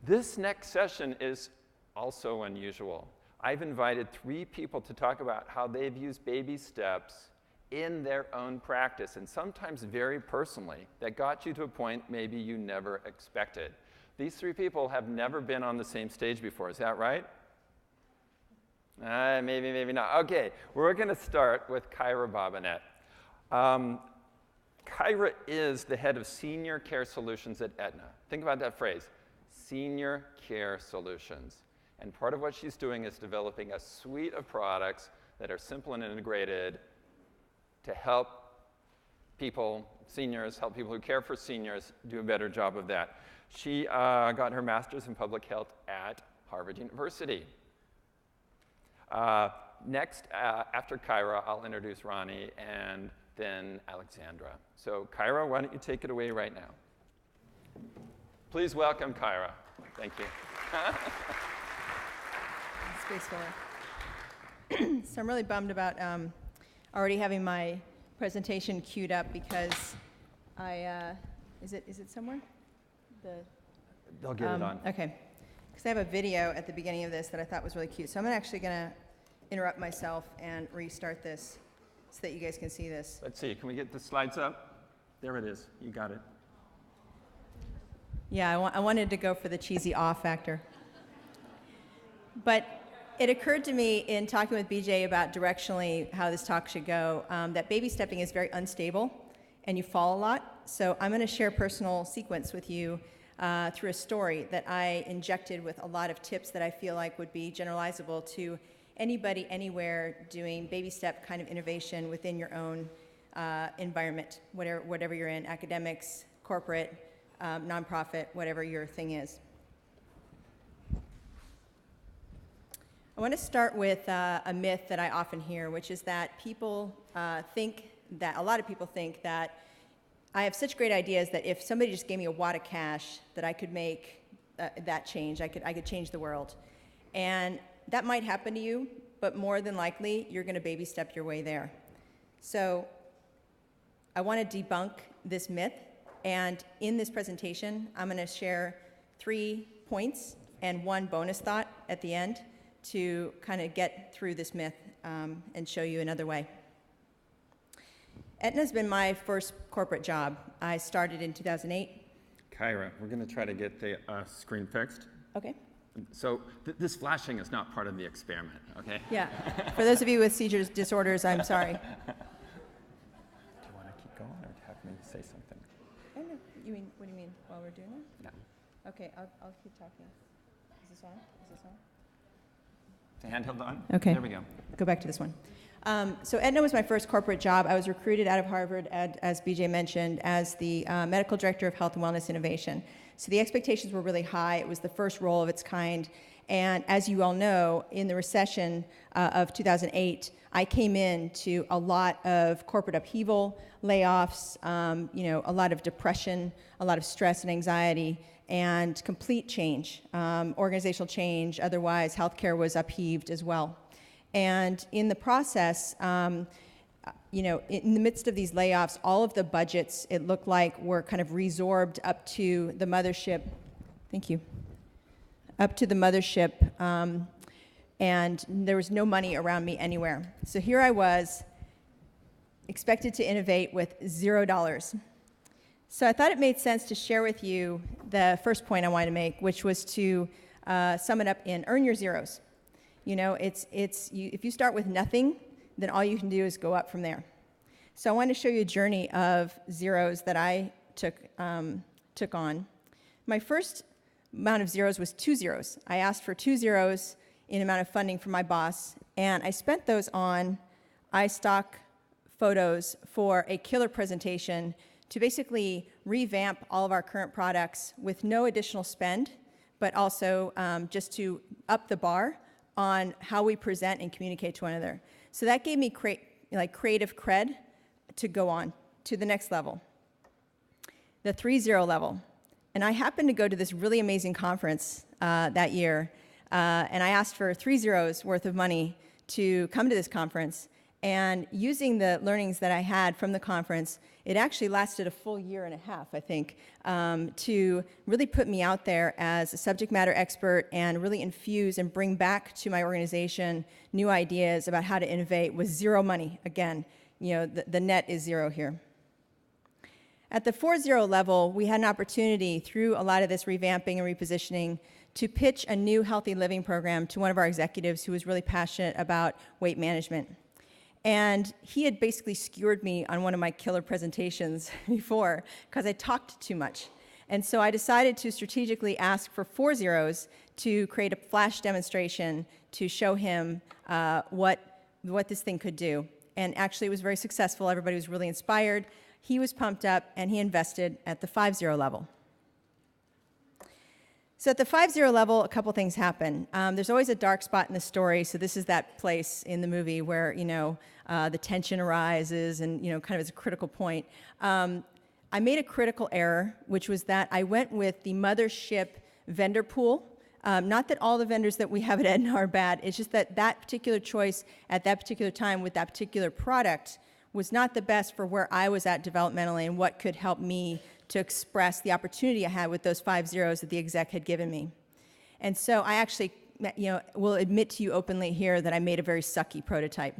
This next session is also unusual. I've invited 3 people to talk about how they've used baby steps in their own practice, and sometimes very personally, that got you to a point maybe you never expected. These 3 people have never been on the same stage before. Is that right? Maybe, maybe not. OK, we're going to start with Kyra Bobinet. Kyra is the head of Senior Care Solutions at Aetna. Think about that phrase, Senior Care Solutions. And part of what she's doing is developing a suite of products that are simple and integrated to help people, seniors, help people who care for seniors do a better job of that. She got her master's in public health at Harvard University. Next, after Kyra, I'll introduce Ronnie and then Alexandra. So Kyra, why don't you take it away right now? Please welcome Kyra. Thank you. Space filler. So I'm really bummed about already having my presentation queued up because is it somewhere? They'll get it on. Okay. Because I have a video at the beginning of this that I thought was really cute. So I'm actually going to interrupt myself and restart this so that you guys can see this. Let's see. Can we get the slides up? There it is. You got it. Yeah, I wanted to go for the cheesy awe factor. But it occurred to me in talking with BJ about directionally how this talk should go, that baby stepping is very unstable and you fall a lot. So I'm going to share a personal sequence with you through a story that I injected with a lot of tips that I feel like would be generalizable to anybody, anywhere doing baby step kind of innovation within your own environment, whatever you're in, academics, corporate, nonprofit, whatever your thing is. I want to start with a myth that I often hear, which is that a lot of people think that I have such great ideas that if somebody just gave me a wad of cash, that I could make that change. I could change the world. And that might happen to you, but more than likely, you're going to baby step your way there. So I want to debunk this myth. And in this presentation, I'm going to share 3 points and 1 bonus thought at the end to kind of get through this myth and show you another way. Aetna's been my first corporate job. I started in 2008. Kyra, we're going to try to get the screen fixed. Okay. So this flashing is not part of the experiment, okay? Yeah. For those of you with seizure disorders, I'm sorry. Do you want to keep going or have me say something? I don't know. What do you mean, while we're doing it? No. Okay, I'll keep talking. Is this on? The handheld on? Okay. There we go. Go back to this one. So Aetna was my first corporate job. I was recruited out of Harvard, as BJ mentioned, as the medical director of health and wellness innovation. So the expectations were really high. It was the first role of its kind. And as you all know, in the recession of 2008, I came into a lot of corporate upheaval, layoffs, a lot of depression, a lot of stress and anxiety, and complete change, organizational change. Otherwise, healthcare was upheaved as well. And in the process, in the midst of these layoffs, all of the budgets, it looked like, were kind of resorbed up to the mothership. Thank you. Up to the mothership, and there was no money around me anywhere. So here I was, expected to innovate with $0. So I thought it made sense to share with you the first point I wanted to make, which was to sum it up in earn your zeros. If you start with nothing, then all you can do is go up from there. So I want to show you a journey of zeros that I took on. My first amount of zeros was 2 zeros. I asked for 2 zeros in amount of funding from my boss, and I spent those on iStock photos for a killer presentation to basically revamp all of our current products with no additional spend, but also just to up the bar on how we present and communicate to one another. So that gave me creative cred to go on to the next level, the 3-0 level. And I happened to go to this really amazing conference that year, and I asked for 3 zeros worth of money to come to this conference. And using the learnings that I had from the conference, it actually lasted a full year and a half, I think, to really put me out there as a subject matter expert and really infuse and bring back to my organization new ideas about how to innovate with zero money. Again, the net is zero here. At the 4.0 level, we had an opportunity through a lot of this revamping and repositioning to pitch a new healthy living program to one of our executives who was really passionate about weight management. And he had basically skewered me on one of my killer presentations before because I talked too much. And so I decided to strategically ask for 4 zeros to create a flash demonstration to show him what this thing could do. And actually it was very successful. Everybody was really inspired. He was pumped up, and he invested at the 5.0 level. So at the 5.0 level, a couple things happen. There's always a dark spot in the story, so this is that place in the movie where, the tension arises and, kind of is a critical point. I made a critical error, which was that I went with the mothership vendor pool. Not that all the vendors that we have at Aetna are bad, it's just that that particular choice at that particular time with that particular product was not the best for where I was at developmentally and what could help me to express the opportunity I had with those 5 zeros that the exec had given me. And so I actually, will admit to you openly here that I made a very sucky prototype.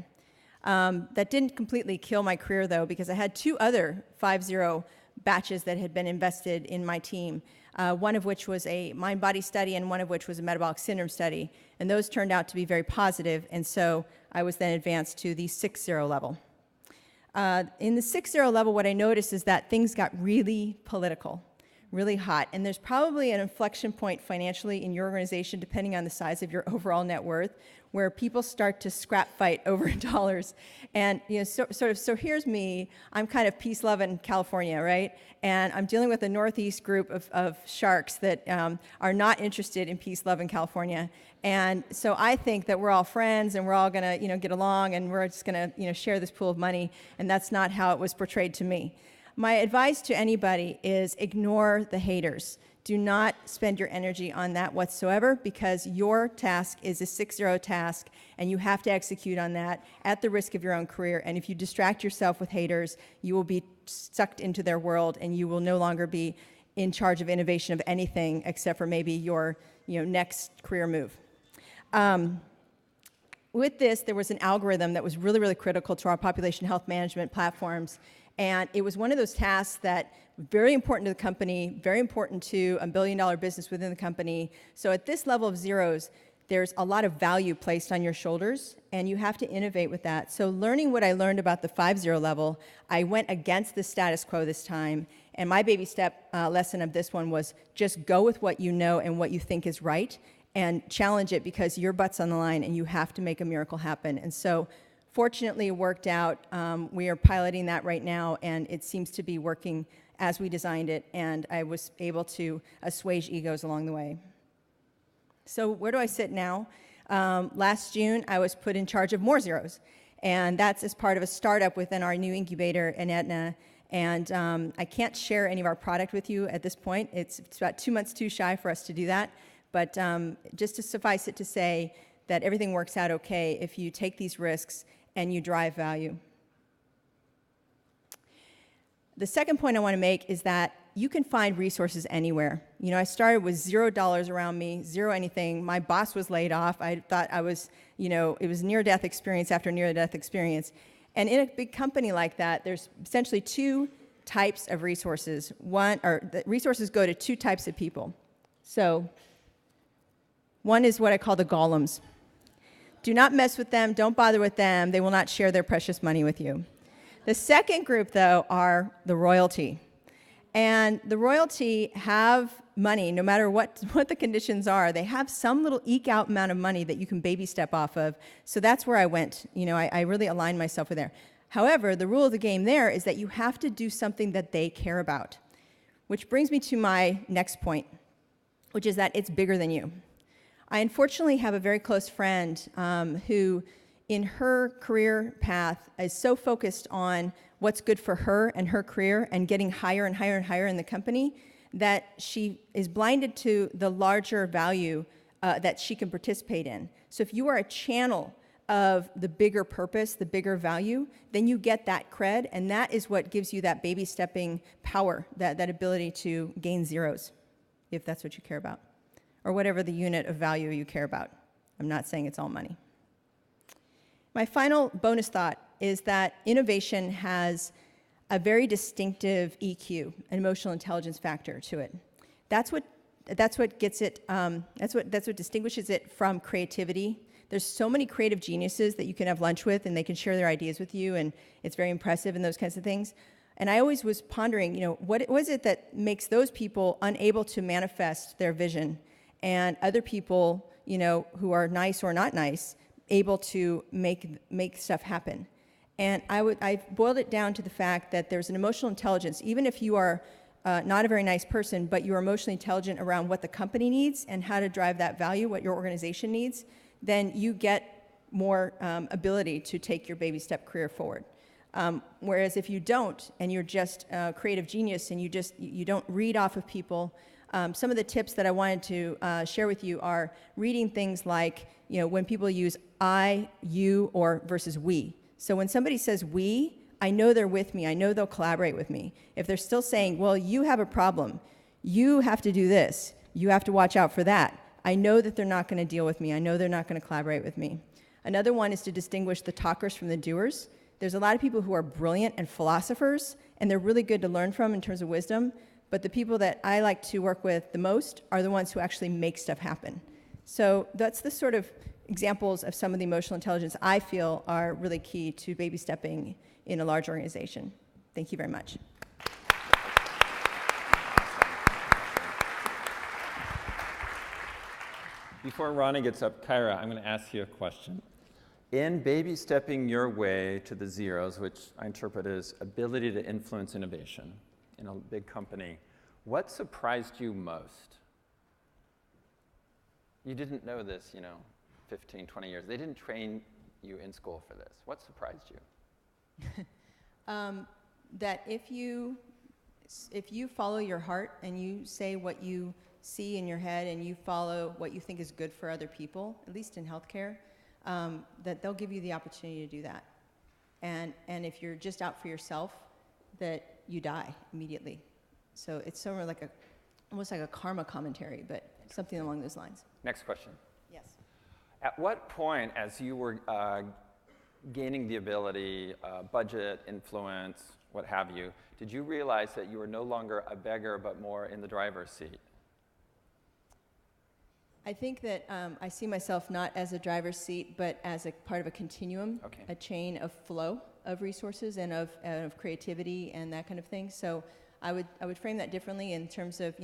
That didn't completely kill my career, though, because I had 2 other 5.0 batches that had been invested in my team, one of which was a mind-body study and one of which was a metabolic syndrome study. And those turned out to be very positive, and so I was then advanced to the 6.0 level. In the 6.0 level, what I noticed is that things got really political, really hot. And there's probably an inflection point financially in your organization, depending on the size of your overall net worth, where people start to scrap fight over dollars. And so here's me. I'm kind of peace-loving California, right? And I'm dealing with a Northeast group of sharks that are not interested in peace-loving California. And so I think that we're all friends and we're all going to, get along and we're just going to, share this pool of money. And that's not how it was portrayed to me. My advice to anybody is ignore the haters. Do not spend your energy on that whatsoever, because your task is a 6.0 task and you have to execute on that at the risk of your own career. And if you distract yourself with haters, you will be sucked into their world and you will no longer be in charge of innovation of anything except for maybe your next career move. With this, there was an algorithm that was really, really critical to our population health management platforms. And it was one of those tasks that was very important to the company, very important to a billion-dollar business within the company. So at this level of zeros, there's a lot of value placed on your shoulders, and you have to innovate with that. So learning what I learned about the 5.0 level, I went against the status quo this time. And my baby step lesson of this one was just go with what you know and what you think is right, and challenge it because your butt's on the line and you have to make a miracle happen. And so fortunately it worked out. We are piloting that right now, and it seems to be working as we designed it, and I was able to assuage egos along the way. So where do I sit now? Last June, I was put in charge of more zeros, and that's as part of a startup within our new incubator in Aetna. And I can't share any of our product with you at this point. It's about 2 months too shy for us to do that. But just to suffice it to say that everything works out okay if you take these risks and you drive value. The second point I want to make is that you can find resources anywhere. I started with $0 around me, zero anything. My boss was laid off. I thought I was, it was near-death experience after near-death experience. And in a big company like that, there's essentially 2 types of resources. The resources go to 2 types of people. So one is what I call the golems. Do not mess with them. Don't bother with them. They will not share their precious money with you. The second group, though, are the royalty. And the royalty have money, no matter what the conditions are. They have some little eke-out amount of money that you can baby step off of. So that's where I went. I really aligned myself with there. However, the rule of the game there is that you have to do something that they care about. Which brings me to my next point, which is that it's bigger than you. I unfortunately have a very close friend who, in her career path, is so focused on what's good for her and her career and getting higher and higher and higher in the company that she is blinded to the larger value that she can participate in. So if you are a channel of the bigger purpose, the bigger value, then you get that cred, and that is what gives you that baby stepping power, that ability to gain zeros, if that's what you care about, or whatever the unit of value you care about. I'm not saying it's all money. My final bonus thought is that innovation has a very distinctive EQ, an emotional intelligence factor to it. That's what gets it. That's what distinguishes it from creativity. There's so many creative geniuses that you can have lunch with, and they can share their ideas with you, and it's very impressive and those kinds of things. And I always was pondering, what was it that makes those people unable to manifest their vision, and other people, who are nice or not nice, able to make stuff happen. And I boiled it down to the fact that there's an emotional intelligence, even if you are not a very nice person, but you're emotionally intelligent around what the company needs and how to drive that value, what your organization needs, then you get more ability to take your baby step career forward. Whereas if you don't, and you're just a creative genius and you don't read off of people, some of the tips that I wanted to share with you are reading things like, when people use I, you, or versus we. So when somebody says we, I know they're with me. I know they'll collaborate with me. If they're still saying, well, you have a problem, you have to do this, you have to watch out for that, I know that they're not going to deal with me. I know they're not going to collaborate with me. Another one is to distinguish the talkers from the doers. There's a lot of people who are brilliant and philosophers, and they're really good to learn from in terms of wisdom, but the people that I like to work with the most are the ones who actually make stuff happen. So that's the sort of examples of some of the emotional intelligence I feel are really key to baby stepping in a large organization. Thank you very much. Before Ronnie gets up, Kyra, I'm going to ask you a question. In baby stepping your way to the zeros, which I interpret as ability to influence innovation in a big company, what surprised you most? You didn't know this, 15, 20 years. They didn't train you in school for this. What surprised you? That if you follow your heart and you say what you see in your head and you follow what you think is good for other people, at least in healthcare, that they'll give you the opportunity to do that. And if you're just out for yourself, that you die immediately. So it's sort of almost like a karma commentary, but something along those lines. Next question. Yes. At what point, as you were gaining the ability, budget, influence, what have you, did you realize that you were no longer a beggar but more in the driver's seat? I think that I see myself not as a driver's seat, but as a part of a continuum, Okay. a chain of flow of resources and of creativity and that kind of thing. So I would frame that differently in terms of,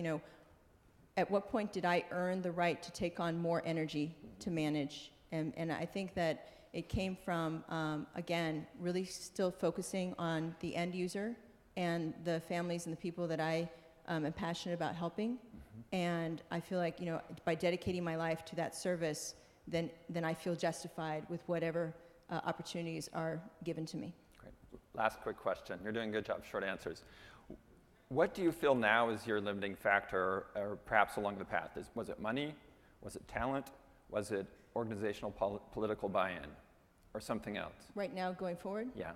at what point did I earn the right to take on more energy to manage? And I think that it came from, again, really still focusing on the end user and the families and the people that I am passionate about helping. Mm-hmm. And I feel like, by dedicating my life to that service, then I feel justified with whatever opportunities are given to me. Great. Last quick question. You're doing a good job, short answers. What do you feel now is your limiting factor, or perhaps along the path? Was it money? Was it talent? Was it organizational political buy-in? Or something else? Right now, going forward? Yeah.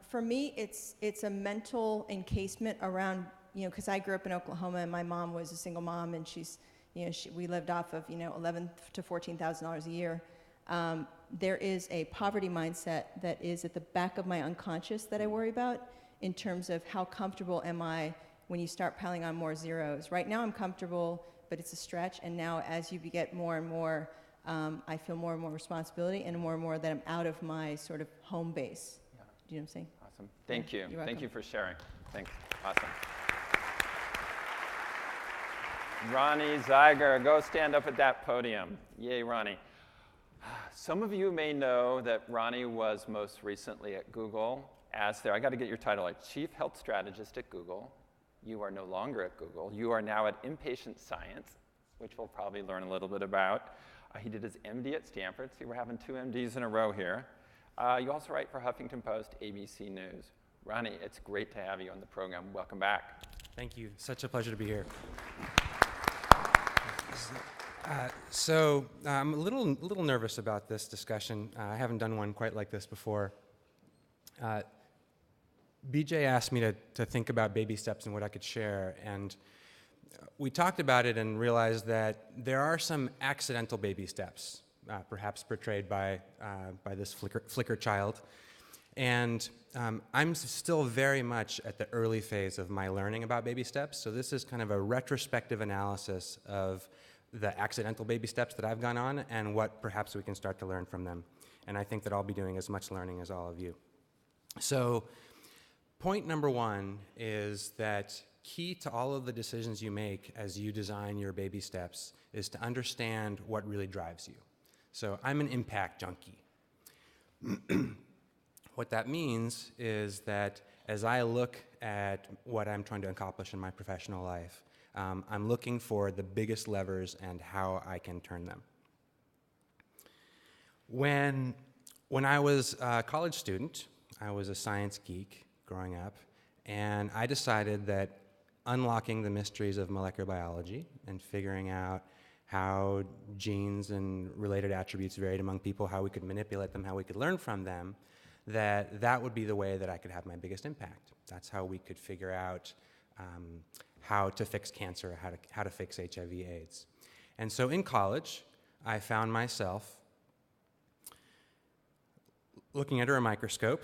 For me, it's a mental encasement around, because I grew up in Oklahoma and my mom was a single mom, and we lived off of, $11,000 to $14,000 a year. There is a poverty mindset that is at the back of my unconscious that I worry about in terms of how comfortable am I when you start piling on more zeros. Right now I'm comfortable, but it's a stretch, and now as you get more and more, I feel more and more responsibility and more that I'm out of my sort of home base. Yeah. Do you know what I'm saying? Awesome. Thank you. You're welcome. Thank you for sharing. Thanks. Awesome. Ronnie Zeiger, go stand up at that podium. Yay, Ronnie. Some of you may know that Ronnie was most recently at Google as I got to get your title, like Chief Health Strategist at Google. You are no longer at Google. You are now at Impatient Science, which we'll probably learn a little bit about. He did his MD at Stanford. See, we're having 2 MDs in a row here. You also write for Huffington Post, ABC News. Ronnie, it's great to have you on the program. Welcome back. Thank you. Such a pleasure to be here. I'm a little nervous about this discussion. I haven't done one quite like this before. BJ asked me to think about baby steps and what I could share, and we talked about it and realized that there are some accidental baby steps, perhaps portrayed by this flicker child. And I'm still very much at the early phase of my learning about baby steps, so this is kind of a retrospective analysis of the accidental baby steps that I've gone on and what perhaps we can start to learn from them. And I think that I'll be doing as much learning as all of you. So point number one is that key to all of the decisions you make as you design your baby steps is to understand what really drives you. So I'm an impact junkie. What that means is that as I look at what I'm trying to accomplish in my professional life, I'm looking for the biggest levers and how I can turn them. When I was a college student, I was a science geek growing up, and I decided that unlocking the mysteries of molecular biology and figuring out how genes and related attributes varied among people, how we could manipulate them, how we could learn from them, that would be the way that I could have my biggest impact. That's how we could figure out how to fix cancer, how to fix HIV/AIDS. And so in college, I found myself looking under a microscope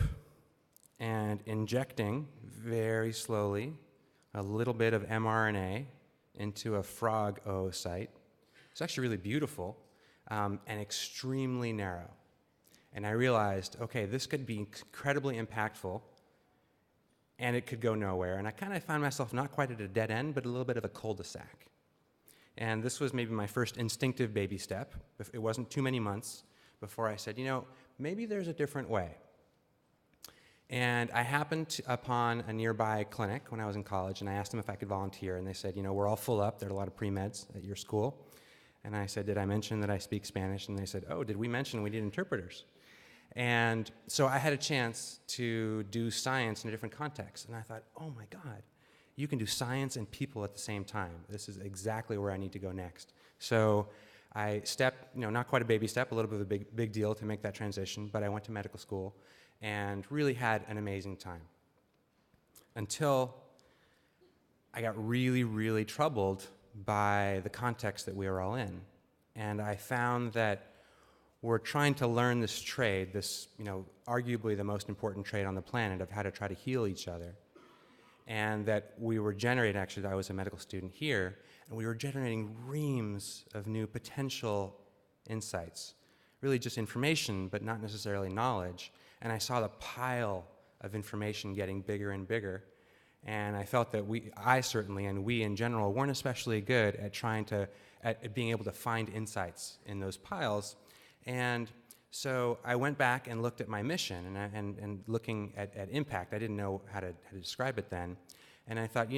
and injecting very slowly a little bit of mRNA into a frog oocyte. It's actually really beautiful and extremely narrow. And I realized, okay, this could be incredibly impactful, and it could go nowhere. And I kind of found myself not quite at a dead end, but a little bit of a cul-de-sac. And this was maybe my first instinctive baby step. It wasn't too many months before I said, maybe there's a different way. And I happened upon a nearby clinic when I was in college, and I asked them if I could volunteer, and they said, we're all full up. There are a lot of pre-meds at your school. And I said, did I mention that I speak Spanish? And they said, oh, did we mention we need interpreters? And so I had a chance to do science in a different context. And I thought, oh my God, you can do science and people at the same time. This is exactly where I need to go next. So I stepped, not quite a baby step, a little bit of a big deal to make that transition, but I went to medical school and really had an amazing time. Until I got really, really troubled by the context that we were all in. And I found that we're trying to learn this trade, this, arguably the most important trade on the planet of how to try to heal each other. And that we were generating, actually, I was a medical student here, and we were generating reams of new potential insights. Really just information, but not necessarily knowledge. And I saw the pile of information getting bigger and bigger. And I felt that I certainly, and we in general, weren't especially good at being able to find insights in those piles. And so I went back and looked at my mission and looking at impact. I didn't know how to describe it then. And I thought,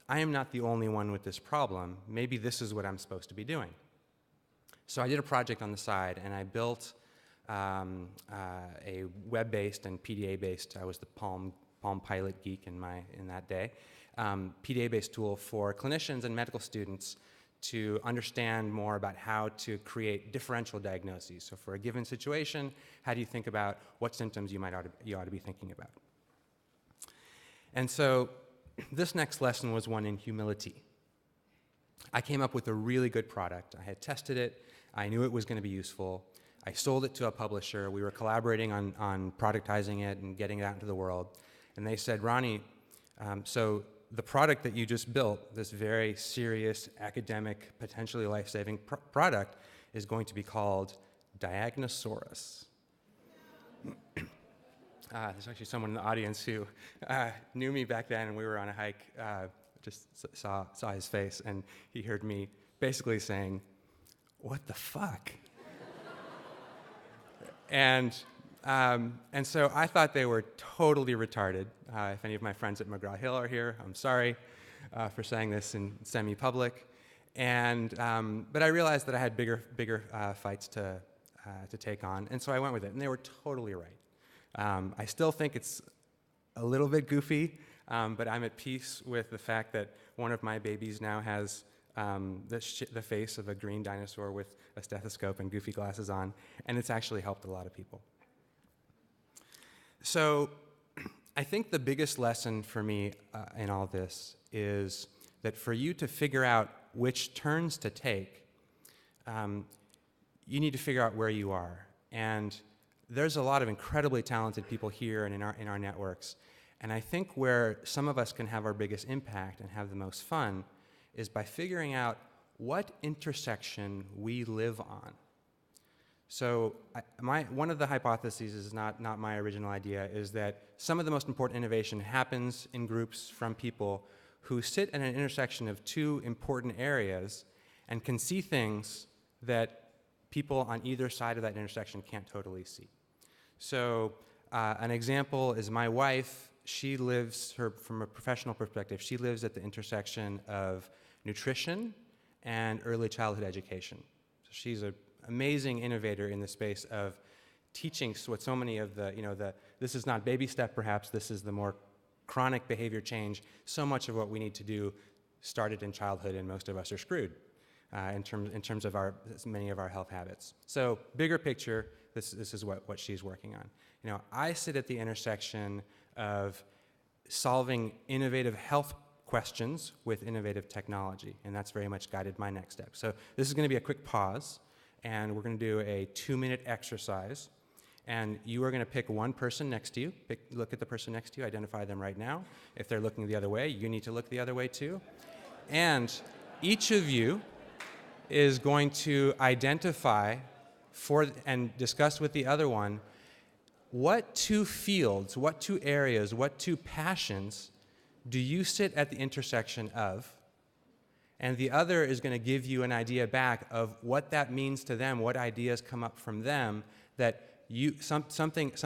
I am not the only one with this problem. Maybe this is what I'm supposed to be doing. So I did a project on the side, and I built a web-based and PDA-based, I was the Palm Pilot geek in that day, PDA-based tool for clinicians and medical students to understand more about how to create differential diagnoses. So for a given situation, how do you think about what symptoms you ought to be thinking about? And so this next lesson was one in humility. I came up with a really good product. I had tested it. I knew it was going to be useful. I sold it to a publisher. We were collaborating on productizing it and getting it out into the world. And they said, Ronnie, so the product that you just built, this very serious, academic, potentially life-saving product, is going to be called Diagnosaurus. There's actually someone in the audience who knew me back then, and we were on a hike, just saw his face, and he heard me basically saying, what the fuck? And so I thought they were totally retarded. If any of my friends at McGraw-Hill are here, I'm sorry for saying this in semi-public. But I realized that I had bigger fights to take on, and so I went with it. And they were totally right. I still think it's a little bit goofy, but I'm at peace with the fact that one of my babies now has the face of a green dinosaur with a stethoscope and goofy glasses on, and it's actually helped a lot of people. So I think the biggest lesson for me in all this is that for you to figure out which turns to take, you need to figure out where you are. And there's a lot of incredibly talented people here and in our networks. And I think where some of us can have our biggest impact and have the most fun is by figuring out what intersection we live on. So one of the hypotheses is not my original idea, is that some of the most important innovation happens in groups from people who sit at an intersection of two important areas and can see things that people on either side of that intersection can't totally see. So an example is my wife. She lives, from a professional perspective, she lives at the intersection of nutrition and early childhood education. So she's an amazing innovator in the space of teaching what so many of this is not baby step perhaps, this is the more chronic behavior change. So much of what we need to do started in childhood, and most of us are screwed in terms of many of our health habits. So bigger picture, this is what she's working on. I sit at the intersection of solving innovative health questions with innovative technology, and that's very much guided my next step. So this is going to be a quick pause, and we're going to do a 2-minute exercise, and you are going to pick one person next to you. Look at the person next to you, identify them right now. If they're looking the other way, you need to look the other way too. And each of you is going to identify and discuss with the other one what two fields, what two areas, what two passions do you sit at the intersection of, and the other is going to give you an idea back of what that means to them, what ideas come up from them that some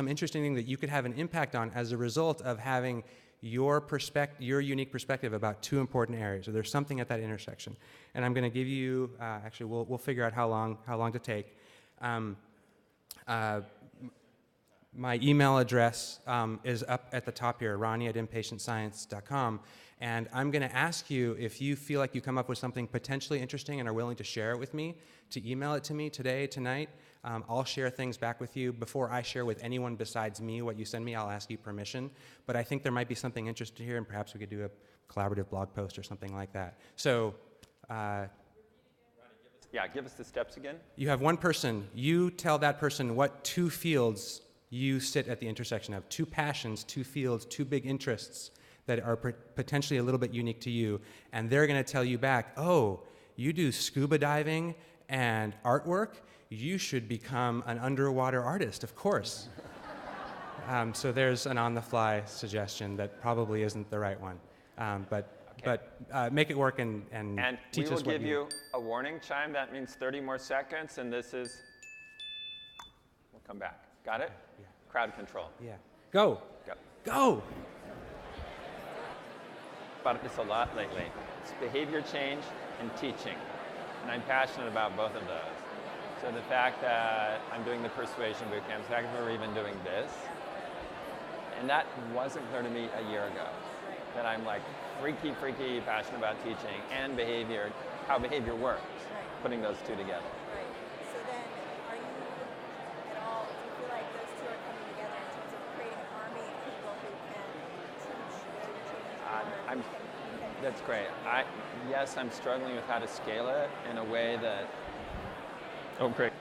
interesting thing that you could have an impact on as a result of having your unique perspective about two important areas. So there's something at that intersection, and I'm going to give you. Actually, we'll figure out how long to take. My email address is up at the top here, Ronnie@impatientscience.com, and I'm going to ask you, if you feel like you come up with something potentially interesting and are willing to share it with me, to email it to me today, tonight. I'll share things back with you. Before I share with anyone besides me what you send me, I'll ask you permission. But I think there might be something interesting here, and perhaps we could do a collaborative blog post or something like that. So, yeah, give us the steps again. You have one person. You tell that person what two fields you sit at the intersection of, two passions, two fields, two big interests that are potentially a little bit unique to you, and they're going to tell you back, oh, you do scuba diving and artwork? You should become an underwater artist, of course. So there's an on-the-fly suggestion that probably isn't the right one, but make it work and teach us what we will give you a warning chime. That means 30 more seconds, and this is, we'll come back. Got it? Yeah. Crowd control. Yeah. Go. Go. Go. About this a lot lately. It's behavior change and teaching, and I'm passionate about both of those. So the fact that I'm doing the persuasion boot camps, the fact that we're even doing this, and that wasn't clear to me a year ago, that I'm like freaky passionate about teaching and behavior, how behavior works, putting those two together. Right. So then, are you at all, do you feel like those two are coming together in terms of creating an army of people who can teach, That's great. Yes, I'm struggling with how to scale it in a way that, oh, great.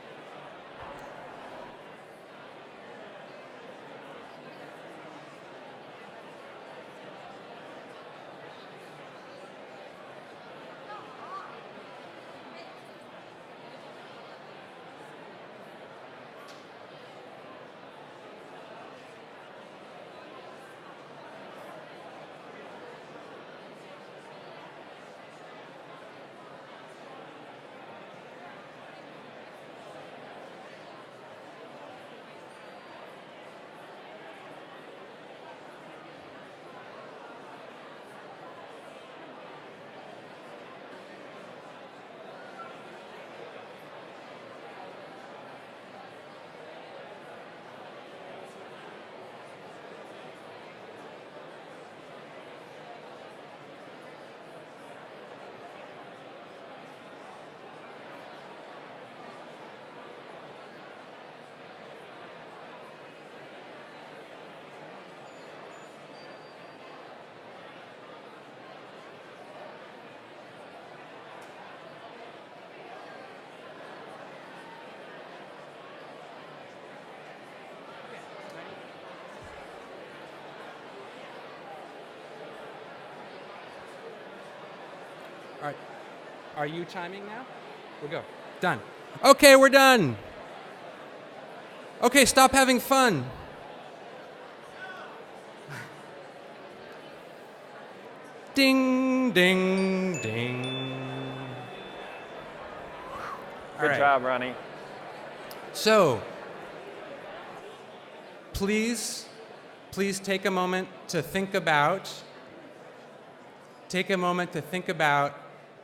Are you timing now? We'll go. Done. Okay, we're done. Okay, stop having fun. Ding, ding, ding. Good job, Ronnie. So, please take a moment to think about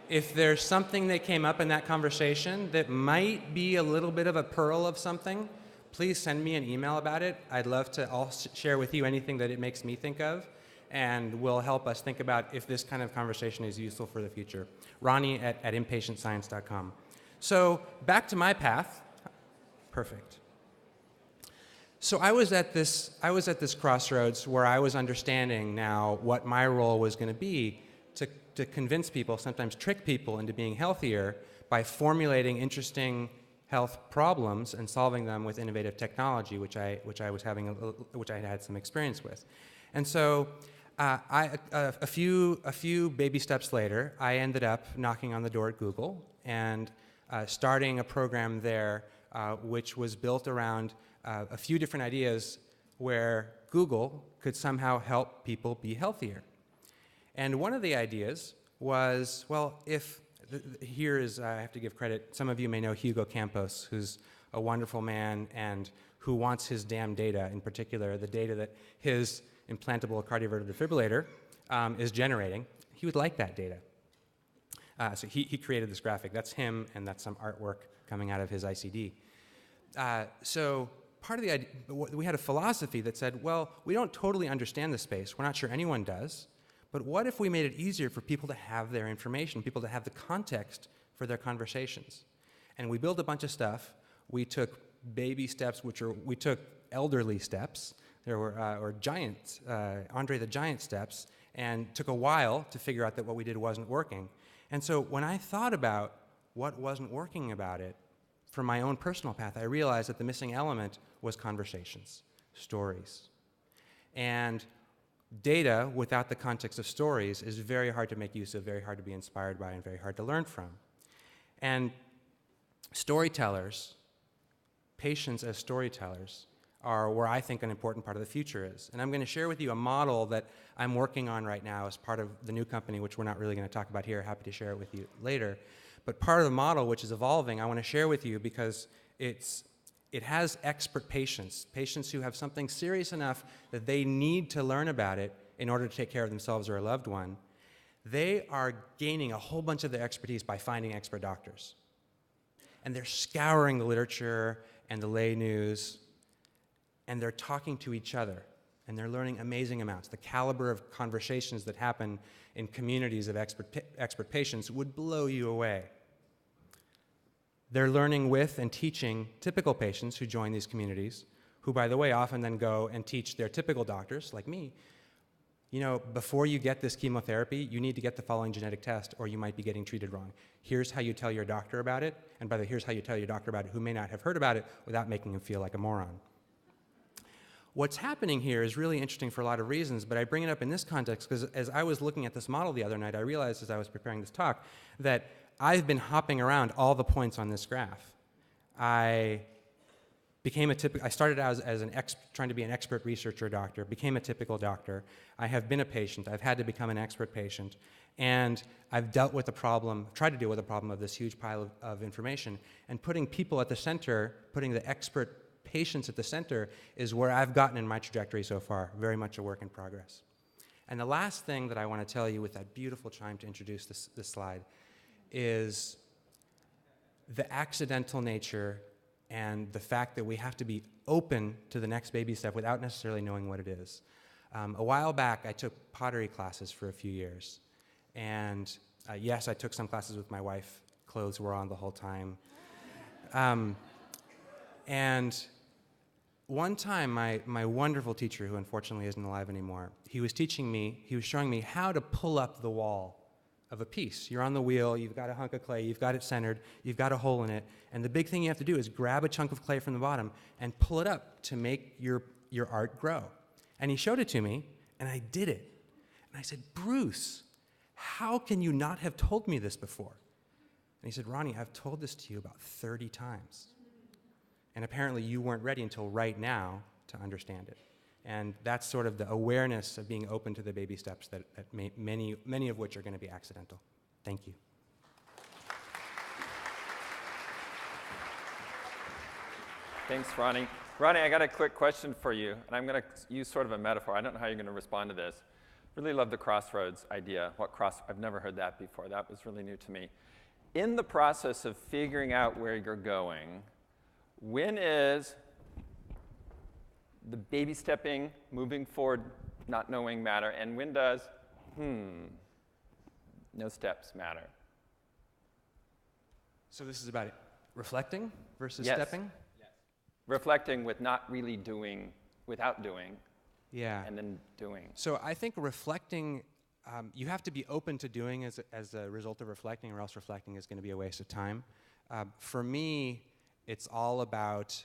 if there's something that came up in that conversation that might be a little bit of a pearl of something. Please send me an email about it. I'd love to share with you anything that it makes me think of, and will help us think about if this kind of conversation is useful for the future. Ronnie at impatientscience.com. So back to my path. Perfect. So I was at this crossroads where I was understanding now what my role was going to be to convince people, sometimes trick people into being healthier by formulating interesting health problems and solving them with innovative technology, which I had some experience with. And so a few baby steps later, I ended up knocking on the door at Google and starting a program there which was built around a few different ideas where Google could somehow help people be healthier. And one of the ideas was, well, I have to give credit, some of you may know Hugo Campos, who's a wonderful man and who wants his damn data, in particular, the data that his implantable cardioverter defibrillator is generating. He would like that data. So he created this graphic. That's him, and that's some artwork coming out of his ICD. So part of the idea, we had a philosophy that said, well, we don't totally understand the space. We're not sure anyone does. But what if we made it easier for people to have their information, people to have the context for their conversations? And we built a bunch of stuff. We took baby steps, we took elderly steps. There were, or giant, Andre the Giant steps, and took a while to figure out that what we did wasn't working. And so when I thought about what wasn't working about it, from my own personal path, I realized that the missing element was conversations, stories. And data without the context of stories is very hard to make use of, very hard to be inspired by, and very hard to learn from. And storytellers, patients as storytellers, are where I think an important part of the future is. And I'm going to share with you a model that I'm working on right now as part of the new company, which we're not really going to talk about here. Happy to share it with you later. But part of the model, which is evolving, I want to share with you because it has expert patients who have something serious enough that they need to learn about it in order to take care of themselves or a loved one. They are gaining a whole bunch of their expertise by finding expert doctors. And they're scouring the literature and the lay news, and they're talking to each other, and they're learning amazing amounts. The caliber of conversations that happen in communities of expert patients would blow you away. They're learning with and teaching typical patients who join these communities, who, by the way, often then go and teach their typical doctors, like me, you know, before you get this chemotherapy, you need to get the following genetic test, or you might be getting treated wrong. Here's how you tell your doctor about it, and by the way, here's how you tell your doctor about it who may not have heard about it without making him feel like a moron. What's happening here is really interesting for a lot of reasons, but I bring it up in this context because as I was looking at this model the other night, I realized as I was preparing this talk that I've been hopping around all the points on this graph. I started out as trying to be an expert researcher doctor, became a typical doctor. I have been a patient. I've had to become an expert patient. And I've tried to deal with the problem of this huge pile of information. And putting people at the center, putting the expert patients at the center is where I've gotten in my trajectory so far, very much a work in progress. And the last thing that I want to tell you with that beautiful chime to introduce this slide is the accidental nature and the fact that we have to be open to the next baby step without necessarily knowing what it is. A while back, I took pottery classes for a few years. And yes, I took some classes with my wife. Clothes were on the whole time. And one time, my wonderful teacher, who unfortunately isn't alive anymore, he was showing me how to pull up the wall of a piece. You're on the wheel, you've got a hunk of clay, you've got it centered, you've got a hole in it, and the big thing you have to do is grab a chunk of clay from the bottom and pull it up to make your art grow. And he showed it to me, and I did it. And I said, Bruce, how can you not have told me this before? And he said, Ronnie, I've told this to you about 30 times. And apparently you weren't ready until right now to understand it. And that's sort of the awareness of being open to the baby steps that many of which are going to be accidental. Thank you. Thanks, Ronnie. Ronnie, I got a quick question for you, and I'm going to use sort of a metaphor. I don't know how you're going to respond to this. Really love the crossroads idea. I've never heard that before. That was really new to me. In the process of figuring out where you're going, when is the baby stepping, moving forward, not knowing matter, and when does, no steps matter? So this is about reflecting versus Yes. stepping? Yes. Reflecting with not really doing, without doing, Yeah. and then doing. So I think reflecting, you have to be open to doing as a result of reflecting, or else reflecting is going to be a waste of time. For me, it's all about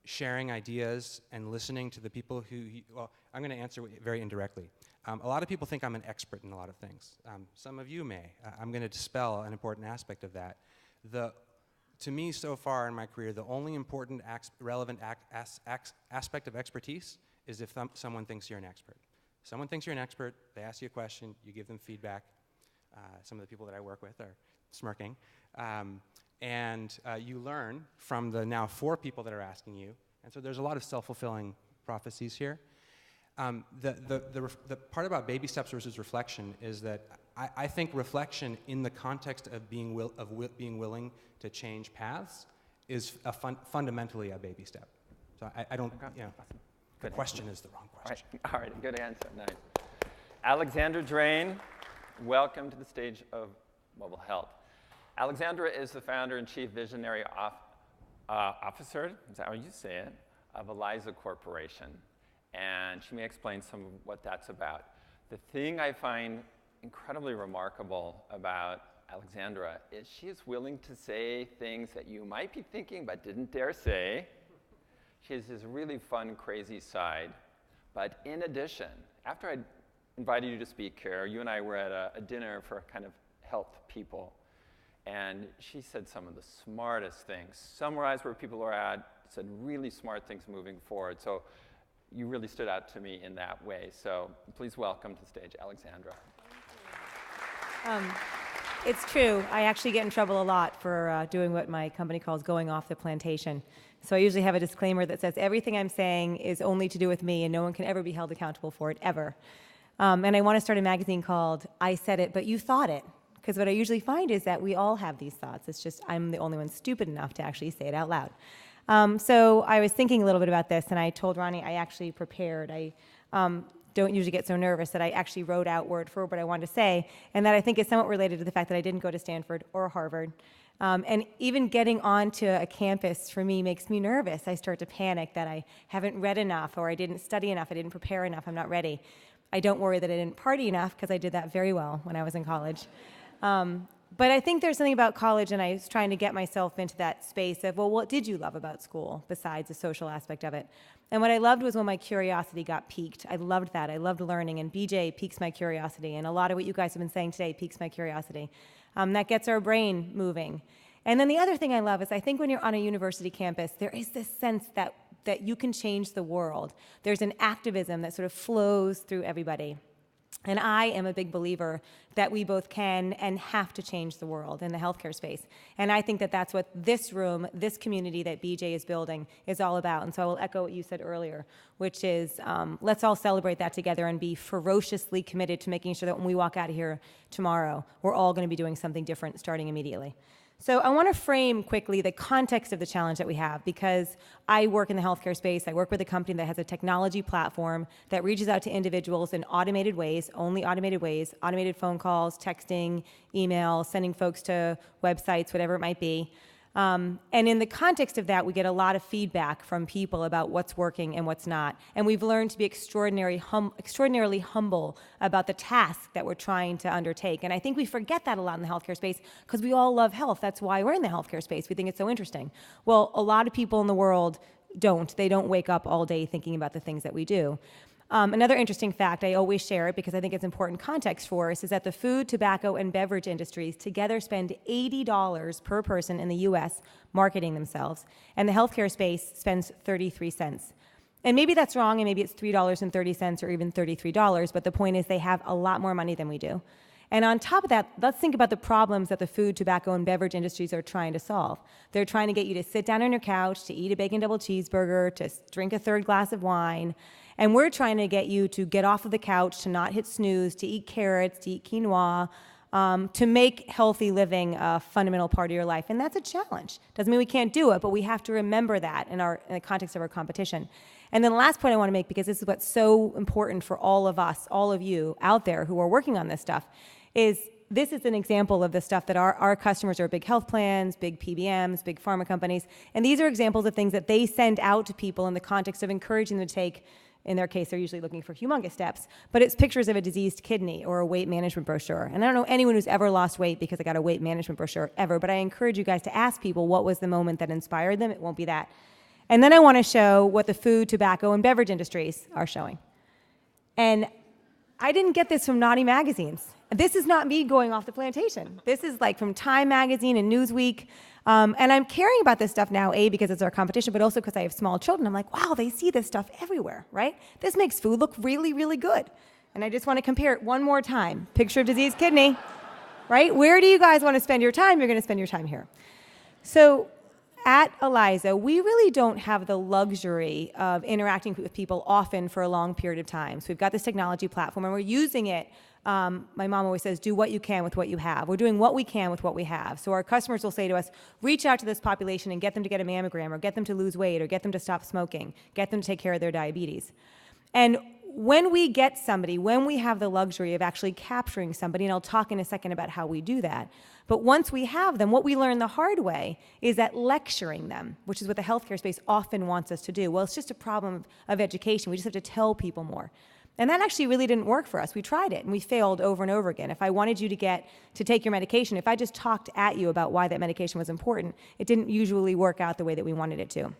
sharing ideas and listening to the people who, well, I'm going to answer very indirectly. A lot of people think I'm an expert in a lot of things. Some of you may. I'm going to dispel an important aspect of that. To me, so far in my career, the only important relevant aspect of expertise is if someone thinks you're an expert. Someone thinks you're an expert, they ask you a question, you give them feedback. Some of the people that I work with are smirking. And you learn from the now 4 people that are asking you. And so there's a lot of self-fulfilling prophecies here. The part about baby steps versus reflection is that I think reflection in the context of being willing to change paths is fundamentally a baby step. So I don't, you know, the question is the wrong question. All right, good answer, nice. Alexandra Drane, welcome to the stage of Mobile Health. Alexandra is the founder and chief visionary officer, is that how you say it, of Eliza Corporation. And she may explain some of what that's about. The thing I find incredibly remarkable about Alexandra is she is willing to say things that you might be thinking but didn't dare say. She has this really fun, crazy side. But in addition, after I invited you to speak here, you and I were at a dinner for kind of health people. And she said some of the smartest things, summarized where people are at, said really smart things moving forward. So you really stood out to me in that way. So please welcome to the stage, Alexandra. It's true. I actually get in trouble a lot for doing what my company calls going off the plantation. So I usually have a disclaimer that says everything I'm saying is only to do with me and no one can ever be held accountable for it, ever. And I want to start a magazine called I Said It, But You Thought It. Because what I usually find is that we all have these thoughts. It's just I'm the only one stupid enough to actually say it out loud. So I was thinking a little bit about this, and I told Ronnie I actually prepared. I don't usually get so nervous that I actually wrote out word for word what I wanted to say, and that I think is somewhat related to the fact that I didn't go to Stanford or Harvard. And even getting onto a campus for me makes me nervous. I start to panic that I haven't read enough, or I didn't study enough, I didn't prepare enough, I'm not ready. I don't worry that I didn't party enough, because I did that very well when I was in college. But I think there's something about college, and I was trying to get myself into that space of, well, what did you love about school besides the social aspect of it? And what I loved was when my curiosity got piqued. I loved that. I loved learning, and BJ piques my curiosity, and a lot of what you guys have been saying today piques my curiosity. That gets our brain moving. And then the other thing I love is I think when you're on a university campus, there is this sense that you can change the world. There's an activism that sort of flows through everybody. And I am a big believer that we both can and have to change the world in the healthcare space. And I think that that's what this room, this community that BJ is building is all about. And so I will echo what you said earlier, which is let's all celebrate that together and be ferociously committed to making sure that when we walk out of here tomorrow, we're all going to be doing something different starting immediately. So I want to frame quickly the context of the challenge that we have, because I work in the healthcare space. I work with a company that has a technology platform that reaches out to individuals in automated ways, only automated ways, automated phone calls, texting, email, sending folks to websites, whatever it might be. And in the context of that, we get a lot of feedback from people about what's working and what's not. And we've learned to be extraordinarily humble about the task that we're trying to undertake. And I think we forget that a lot in the healthcare space because we all love health. That's why we're in the healthcare space. We think it's so interesting. Well, a lot of people in the world don't. They don't wake up all day thinking about the things that we do. Another interesting fact, I always share it because I think it's important context for us, is that the food, tobacco, and beverage industries together spend $80 per person in the US marketing themselves, and the healthcare space spends 33 cents. And maybe that's wrong, and maybe it's $3.30 or even $33, but the point is they have a lot more money than we do. And on top of that, let's think about the problems that the food, tobacco, and beverage industries are trying to solve. They're trying to get you to sit down on your couch, to eat a bacon double cheeseburger, to drink a third glass of wine. And we're trying to get you to get off of the couch, to not hit snooze, to eat carrots, to eat quinoa, to make healthy living a fundamental part of your life. And that's a challenge. Doesn't mean we can't do it, but we have to remember that in the context of our competition. And then the last point I want to make, because this is what's so important for all of us, all of you out there who are working on this stuff, is this is an example of the stuff that our customers are big health plans, big PBMs, big pharma companies, and these are examples of things that they send out to people in the context of encouraging them to take. In their case, they're usually looking for humongous steps, but it's pictures of a diseased kidney or a weight management brochure. And I don't know anyone who's ever lost weight because I got a weight management brochure ever, but I encourage you guys to ask people what was the moment that inspired them. It won't be that. And then I want to show what the food, tobacco, and beverage industries are showing. And I didn't get this from naughty magazines. This is not me going off the plantation. This is like from Time Magazine and Newsweek. And I'm caring about this stuff now, A, because it's our competition, but also because I have small children. I'm like, wow, they see this stuff everywhere, right? This makes food look really, really good. And I just want to compare it one more time. Picture of diseased kidney, right? Where do you guys want to spend your time? You're going to spend your time here. So at Eliza, we really don't have the luxury of interacting with people often for a long period of time. So we've got this technology platform, and we're using it. My mom always says, do what you can with what you have. We're doing what we can with what we have. So our customers will say to us, reach out to this population and get them to get a mammogram, or get them to lose weight, or get them to stop smoking, get them to take care of their diabetes. And when we get somebody, when we have the luxury of actually capturing somebody, and I'll talk in a second about how we do that, but once we have them, what we learn the hard way is that lecturing them, which is what the healthcare space often wants us to do, well, it's just a problem of education. We just have to tell people more. And that actually really didn't work for us. We tried it, and we failed over and over again. If I wanted you to take your medication, if I just talked at you about why that medication was important, it didn't usually work out the way that we wanted it to.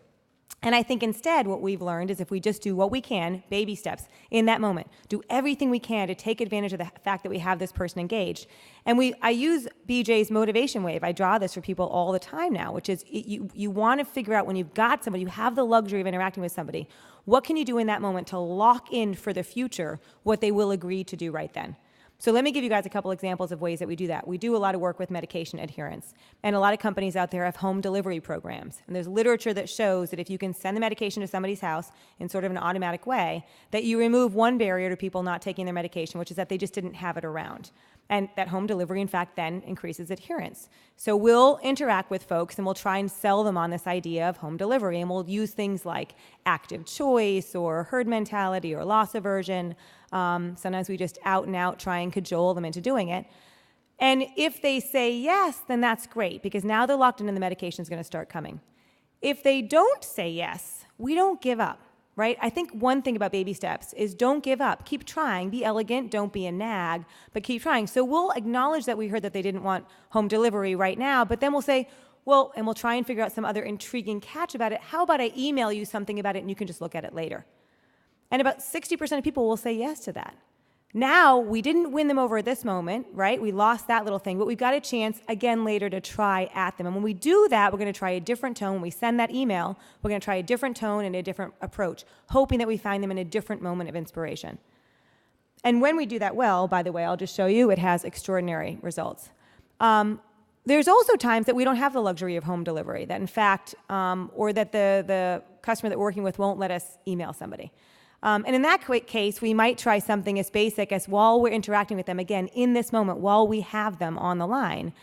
And I think instead what we've learned is if we just do what we can, baby steps, in that moment, do everything we can to take advantage of the fact that we have this person engaged. And I use BJ's motivation wave. I draw this for people all the time now, which is you want to figure out when you've got somebody, you have the luxury of interacting with somebody, what can you do in that moment to lock in for the future what they will agree to do right then? So let me give you guys a couple examples of ways that we do that. We do a lot of work with medication adherence. And a lot of companies out there have home delivery programs. And there's literature that shows that if you can send the medication to somebody's house in sort of an automatic way, that you remove one barrier to people not taking their medication, which is that they just didn't have it around. And that home delivery, in fact, then increases adherence. So we'll interact with folks and we'll try and sell them on this idea of home delivery. And we'll use things like active choice or herd mentality or loss aversion. Sometimes we just out and out try and cajole them into doing it. And if they say yes, then that's great, because now they're locked in and the medication is going to start coming. If they don't say yes, we don't give up. Right? I think one thing about baby steps is don't give up. Keep trying. Be elegant. Don't be a nag, but keep trying. So we'll acknowledge that we heard that they didn't want home delivery right now, but then we'll say, well, and we'll try and figure out some other intriguing catch about it. How about I email you something about it and you can just look at it later? And about 60% of people will say yes to that. Now, we didn't win them over at this moment, right? We lost that little thing, but we've got a chance again later to try at them. And when we do that, we're going to try a different tone. When we send that email, we're going to try a different tone and a different approach, hoping that we find them in a different moment of inspiration. And when we do that well, by the way, I'll just show you, it has extraordinary results. There's also times that we don't have the luxury of home delivery, that in fact, or that the customer that we're working with won't let us email somebody. And in that case, we might try something as basic as, while we're interacting with them, again, in this moment, while we have them on the line,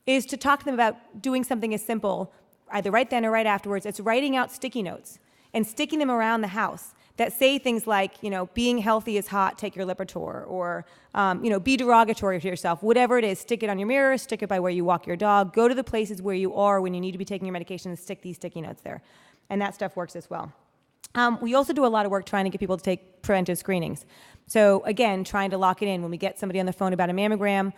is to talk to them about doing something as simple, either right then or right afterwards. It's writing out sticky notes and sticking them around the house that say things like, being healthy is hot, take your Lipitor, or, be derogatory to yourself. Whatever it is, stick it on your mirror, stick it by where you walk your dog, go to the places where you are when you need to be taking your medication and stick these sticky notes there. And that stuff works as well. We also do a lot of work trying to get people to take preventive screenings. So again, trying to lock it in. When we get somebody on the phone about a mammogram,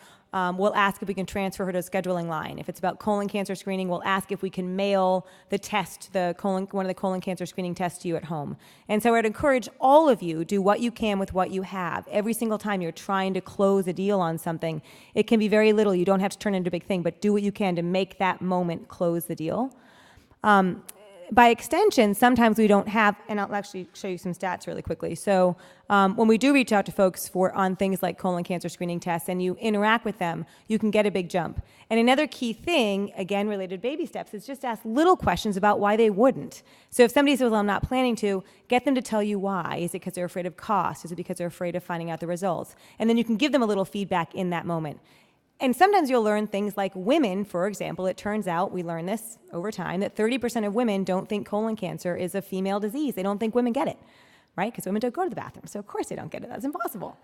we'll ask if we can transfer her to a scheduling line. If it's about colon cancer screening, we'll ask if we can mail the test, one of the colon cancer screening tests to you at home. And so I'd encourage all of you, do what you can with what you have. Every single time you're trying to close a deal on something, it can be very little. You don't have to turn it into a big thing, but do what you can to make that moment close the deal. By extension, sometimes we don't have, and I'll actually show you some stats really quickly. So when we do reach out to folks on things like colon cancer screening tests and you interact with them, you can get a big jump. And another key thing, again, related to baby steps, is just ask little questions about why they wouldn't. So if somebody says, well, I'm not planning to, get them to tell you why. Is it because they're afraid of cost? Is it because they're afraid of finding out the results? And then you can give them a little feedback in that moment. And sometimes you'll learn things like women, for example. It turns out, we learn this over time, that 30% of women don't think colon cancer is a female disease. They don't think women get it, right? Because women don't go to the bathroom, so of course they don't get it. That's impossible.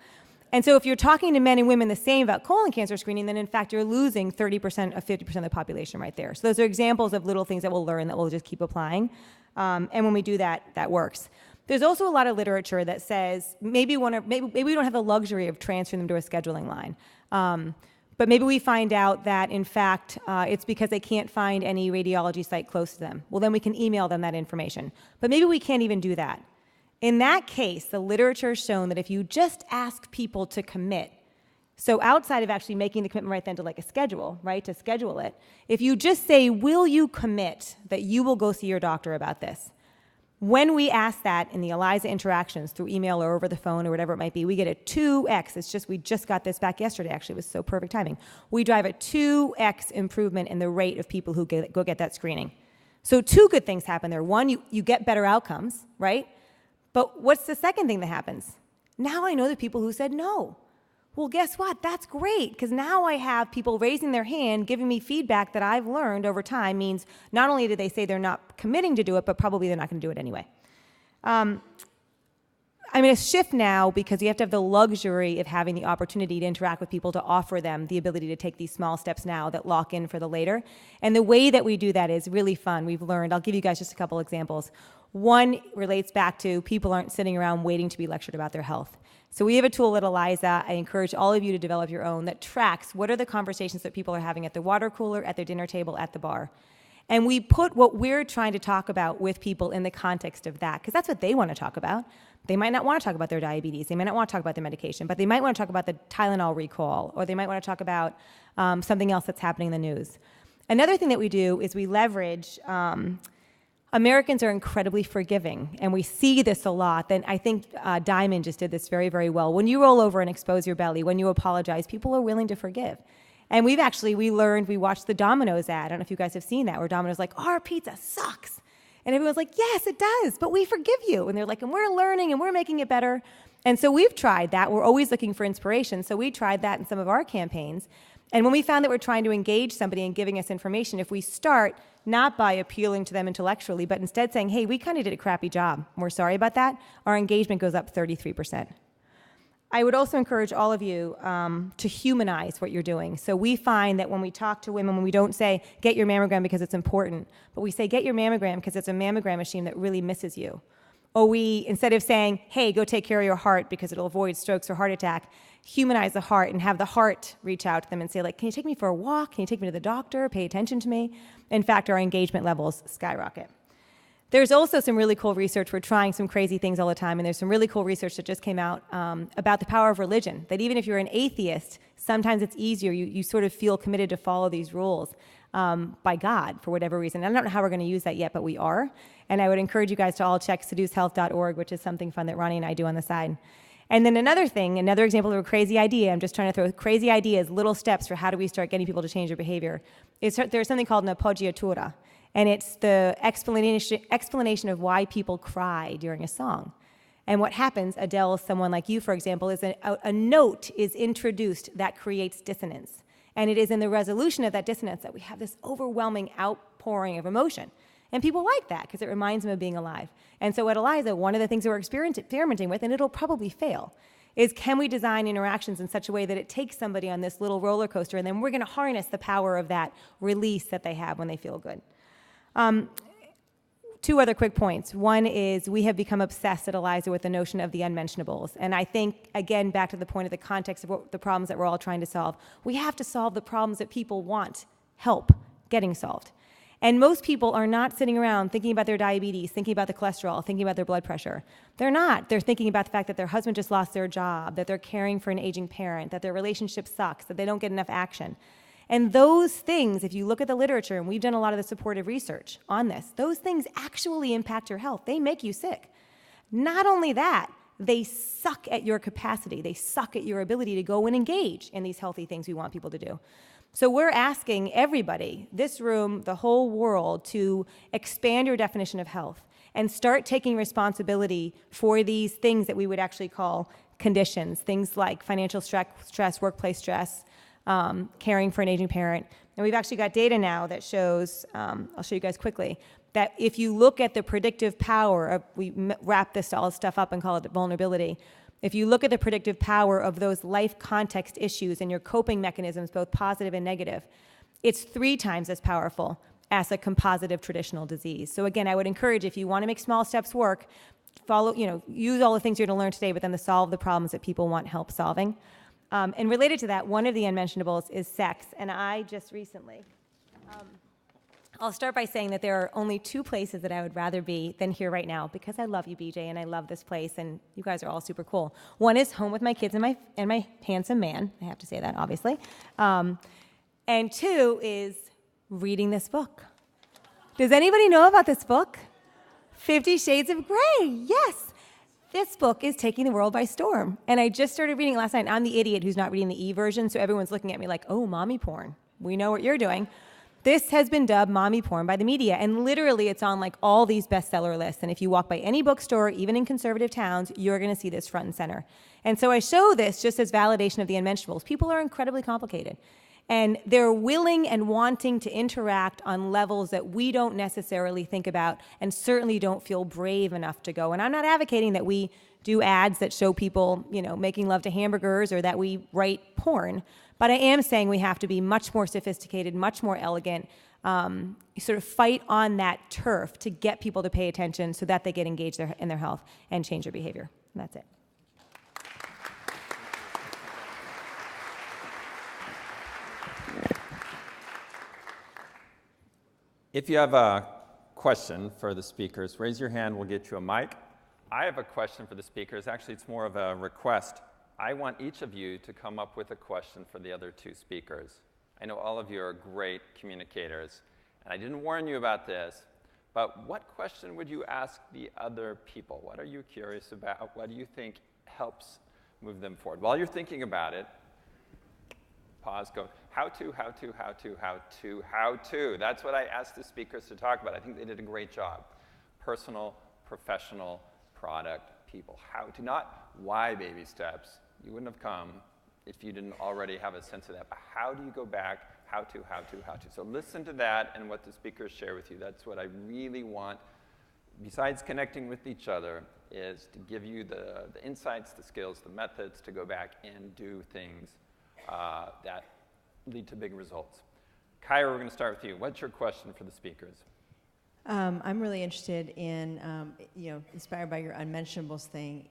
And so if you're talking to men and women the same about colon cancer screening, then in fact you're losing 30% of 50% of the population right there. So those are examples of little things that we'll learn that we'll just keep applying. And when we do that, that works. There's also a lot of literature that says maybe we don't have the luxury of transferring them to a scheduling line. But maybe we find out that, in fact, it's because they can't find any radiology site close to them. Well, then we can email them that information. But maybe we can't even do that. In that case, the literature has shown that if you just ask people to commit, so outside of actually making the commitment right then to like a schedule, right, to schedule it, if you just say, will you commit that you will go see your doctor about this? When we ask that in the Eliza interactions through email or over the phone or whatever it might be, we get a 2x. We just got this back yesterday, actually. It was so perfect timing. We drive a 2x improvement in the rate of people who go get that screening. So two good things happen there. One, you get better outcomes, right? But what's the second thing that happens? Now I know the people who said no. Well, guess what? That's great, because now I have people raising their hand, giving me feedback that I've learned over time means not only did they say they're not committing to do it, but probably they're not going to do it anyway. I'm going to shift now because you have to have the luxury of having the opportunity to interact with people to offer them the ability to take these small steps now that lock in for the later. And the way that we do that is really fun. We've learned, I'll give you guys just a couple examples. One relates back to people aren't sitting around waiting to be lectured about their health. So we have a tool at Eliza, I encourage all of you to develop your own, that tracks what are the conversations that people are having at the water cooler, at their dinner table, at the bar. And we put what we're trying to talk about with people in the context of that, because that's what they want to talk about. They might not want to talk about their diabetes, they might not want to talk about their medication, but they might want to talk about the Tylenol recall, or they might want to talk about something else that's happening in the news. Another thing that we do is we leverage Americans are incredibly forgiving, and we see this a lot. Then I think Diamond just did this very, very well. When you roll over and expose your belly, when you apologize, people are willing to forgive. And we watched the Domino's ad. I don't know if you guys have seen that, where Domino's like, our pizza sucks. And everyone's like, yes, it does, but we forgive you. And they're like, and we're learning and we're making it better. And so we've tried that. We're always looking for inspiration. So we tried that in some of our campaigns. And when we found that we're trying to engage somebody and giving us information, if we start not by appealing to them intellectually, but instead saying, hey, we kind of did a crappy job, we're sorry about that, our engagement goes up 33%. I would also encourage all of you to humanize what you're doing. So we find that when we talk to women, when we don't say, get your mammogram because it's important, but we say, get your mammogram because it's a mammogram machine that really misses you. Or we, instead of saying, hey, go take care of your heart because it'll avoid strokes or heart attack, humanize the heart and have the heart reach out to them and say, like, can you take me for a walk? Can you take me to the doctor? Pay attention to me. In fact, our engagement levels skyrocket. There's also some really cool research. We're trying some crazy things all the time, and there's some really cool research that just came out about the power of religion, that even if you're an atheist, sometimes it's easier. You sort of feel committed to follow these rules by God for whatever reason. I don't know how we're going to use that yet, but we are. And I would encourage you guys to all check seducehealth.org, which is something fun that Ronnie and I do on the side. And then another example of a crazy idea, I'm just trying to throw crazy ideas, little steps for how do we start getting people to change their behavior. There's something called an appoggiatura, and it's the explanation of why people cry during a song. And what happens, Adele, someone like you, for example, is a note is introduced that creates dissonance. And it is in the resolution of that dissonance that we have this overwhelming outpouring of emotion. And people like that because it reminds them of being alive. And so at Eliza, one of the things that we're experimenting with, and it'll probably fail, is can we design interactions in such a way that it takes somebody on this little roller coaster, and then we're going to harness the power of that release that they have when they feel good. two other quick points. One is we have become obsessed at Eliza with the notion of the unmentionables. And I think, again, back to the point of the context of what the problems that we're all trying to solve, we have to solve the problems that people want help getting solved. And most people are not sitting around thinking about their diabetes, thinking about the cholesterol, thinking about their blood pressure. They're not. They're thinking about the fact that their husband just lost their job, that they're caring for an aging parent, that their relationship sucks, that they don't get enough action. And those things, if you look at the literature, and we've done a lot of the supportive research on this, those things actually impact your health. They make you sick. Not only that, they suck at your capacity. They suck at your ability to go and engage in these healthy things we want people to do. So we're asking everybody, this room, the whole world, to expand your definition of health and start taking responsibility for these things that we would actually call conditions, things like financial stress, workplace stress, caring for an aging parent. And we've actually got data now that shows, I'll show you guys quickly, that if you look at the predictive power of, we wrap this all stuff up and call it vulnerability, if you look at the predictive power of those life context issues and your coping mechanisms, both positive and negative, it's 3 times as powerful as a compositive traditional disease. So again, I would encourage, if you want to make small steps work, follow, use all the things you're going to learn today, but then to solve the problems that people want help solving. And related to that, one of the unmentionables is sex. And I just recently, I'll start by saying that there are only 2 places that I would rather be than here right now, because I love you, BJ, and I love this place, and you guys are all super cool. One is home with my kids and my handsome man. I have to say that, obviously. And 2 is reading this book. Does anybody know about this book? 50 Shades of Grey. Yes. This book is taking the world by storm. And I just started reading it last night. I'm the idiot who's not reading the e-version, so everyone's looking at me like, oh, mommy porn. We know what you're doing. This has been dubbed mommy porn by the media, and literally it's on like all these bestseller lists. And if you walk by any bookstore, even in conservative towns, you're going to see this front and center. And so I show this just as validation of the unmentionables. People are incredibly complicated, and they're willing and wanting to interact on levels that we don't necessarily think about, and certainly don't feel brave enough to go. And I'm not advocating that we do ads that show people, making love to hamburgers, or that we write porn. But I am saying we have to be much more sophisticated, much more elegant, sort of fight on that turf to get people to pay attention so that they get engaged in their health and change their behavior. And that's it. If you have a question for the speakers, raise your hand, we'll get you a mic. I have a question for the speakers. Actually, it's more of a request. I want each of you to come up with a question for the other 2 speakers. I know all of you are great communicators, and I didn't warn you about this, but what question would you ask the other people? What are you curious about? What do you think helps move them forward? While you're thinking about it, pause, go, how to. That's what I asked the speakers to talk about. I think they did a great job. Personal, professional, product, people. How to, not why baby steps. You wouldn't have come if you didn't already have a sense of that. But how do you go back? How to. So listen to that and what the speakers share with you. That's what I really want, besides connecting with each other, is to give you the insights, the skills, the methods to go back and do things that lead to big results. Kyra, we're going to start with you. What's your question for the speakers? I'm really interested in, inspired by your unmentionables thing.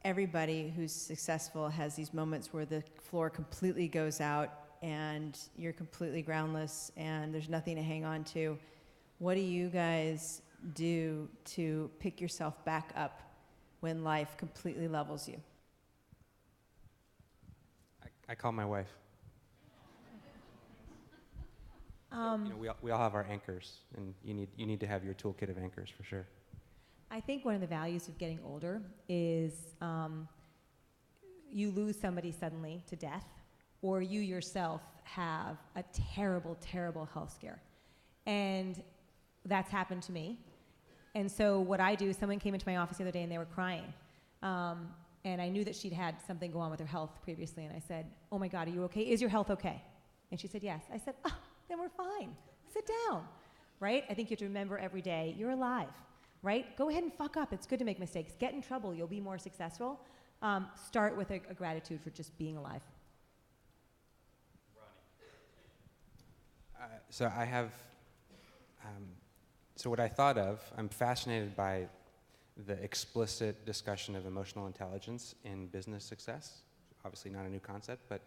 Everybody who's successful has these moments where the floor completely goes out and you're completely groundless and there's nothing to hang on to. What do you guys do to pick yourself back up when life completely levels you? I call my wife. We all have our anchors, and you need to have your toolkit of anchors for sure. I think one of the values of getting older is you lose somebody suddenly to death, or you yourself have a terrible, terrible health scare. And that's happened to me. And so what I do, someone came into my office the other day and they were crying. And I knew that she'd had something go on with her health previously. And I said, oh my God, are you okay? Is your health okay? And she said, yes. I said, oh, then we're fine. Sit down, right? I think you have to remember every day, you're alive. Right? Go ahead and fuck up. It's good to make mistakes. Get in trouble. You'll be more successful. Start with a gratitude for just being alive. So I have So what I thought of, I'm fascinated by the explicit discussion of emotional intelligence in business success. Obviously not a new concept, but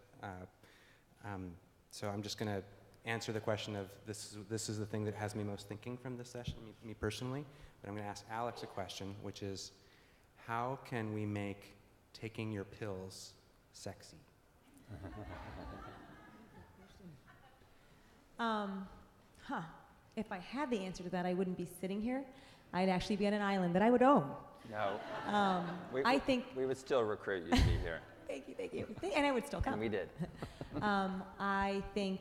so I'm just going to answer the question of this is the thing that has me most thinking from this session, me personally. But I'm going to ask Alex a question, which is, how can we make taking your pills sexy? If I had the answer to that, I wouldn't be sitting here. I'd actually be on an island that I would own. No. I think we would still recruit you to be here. Thank you. And I would still come. And we did. I think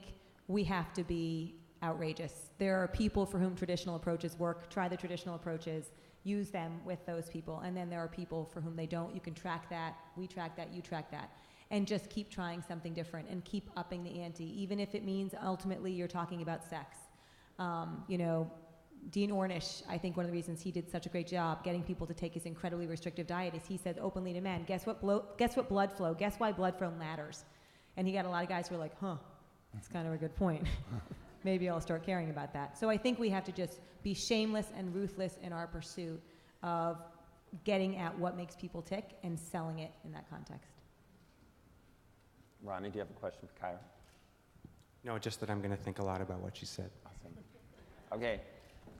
we have to be outrageous. There are people for whom traditional approaches work. Try the traditional approaches. Use them with those people. And then there are people for whom they don't. You can track that. We track that. You track that. And just keep trying something different and keep upping the ante, even if it means ultimately you're talking about sex. Dean Ornish, I think one of the reasons he did such a great job getting people to take his incredibly restrictive diet is he said openly to men, guess what blood flow, guess why blood flow matters? And he got a lot of guys who were like, that's kind of a good point. Maybe I'll start caring about that. So I think we have to just be shameless and ruthless in our pursuit of getting at what makes people tick and selling it in that context. Ronnie, do you have a question for Kyra? No, just that I'm going to think a lot about what she said. Awesome. Okay.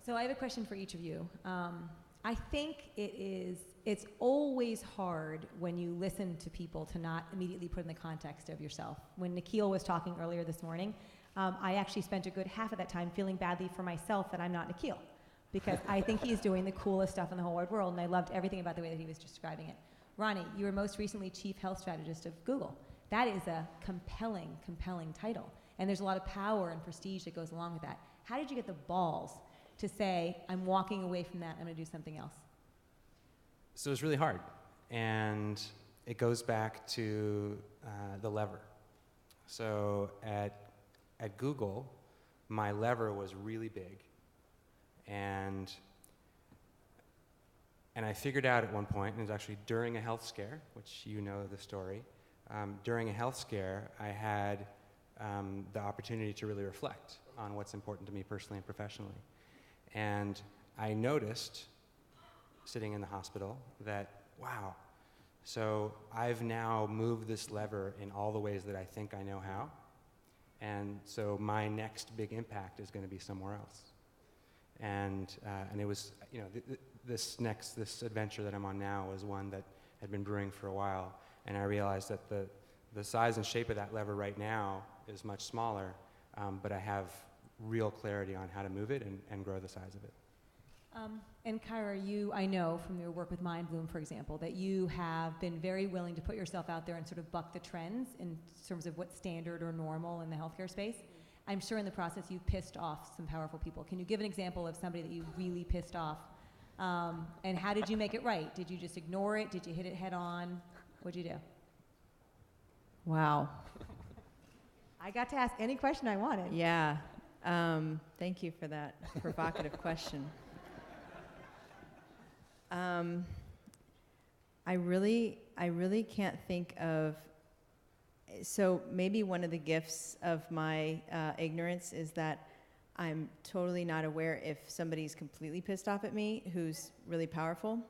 So I have a question for each of you. I think it's always hard when you listen to people to not immediately put in the context of yourself. When Nikhil was talking earlier this morning, I actually spent a good half of that time feeling badly for myself that I'm not Nikhil, because I think he's doing the coolest stuff in the whole wide world, and I loved everything about the way that he was describing it. Ronnie, you were most recently Chief Health Strategist of Google. That is a compelling title, and there's a lot of power and prestige that goes along with that. How did you get the balls to say, I'm walking away from that, I'm going to do something else? So it was really hard, and it goes back to the lever. So at Google, my lever was really big, and I figured out at one point, and it was actually during a health scare, which you know the story. During a health scare, I had the opportunity to really reflect on what's important to me personally and professionally. And I noticed, sitting in the hospital, that, wow, so I've now moved this lever in all the ways that I think I know how, and so my next big impact is going to be somewhere else. And it was, this adventure that I'm on now was one that had been brewing for a while, and I realized that the size and shape of that lever right now is much smaller, but I have real clarity on how to move it and grow the size of it. And Kyra, I know from your work with MindBloom, for example, that you have been very willing to put yourself out there and sort of buck the trends in terms of what's standard or normal in the healthcare space. I'm sure in the process you've pissed off some powerful people. Can you give an example of somebody that you really pissed off? And how did you make it right? Did you just ignore it? Did you hit it head on? What'd you do? Wow. I got to ask any question I wanted. Yeah. Thank you for that provocative question. I really can't think of. So maybe one of the gifts of my ignorance is that I'm totally not aware if somebody's completely pissed off at me who's really powerful.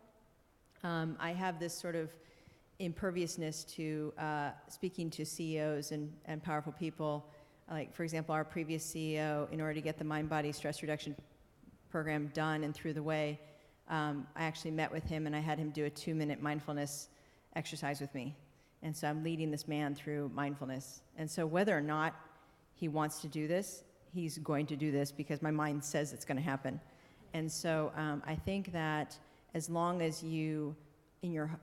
I have this sort of imperviousness to speaking to CEOs and powerful people. Like, for example, our previous CEO, in order to get the mind-body stress reduction program done and through the way, I actually met with him and I had him do a 2-minute mindfulness exercise with me. And so I'm leading this man through mindfulness. And so whether or not he wants to do this, he's going to do this because my mind says it's going to happen. And so I think that as long as you,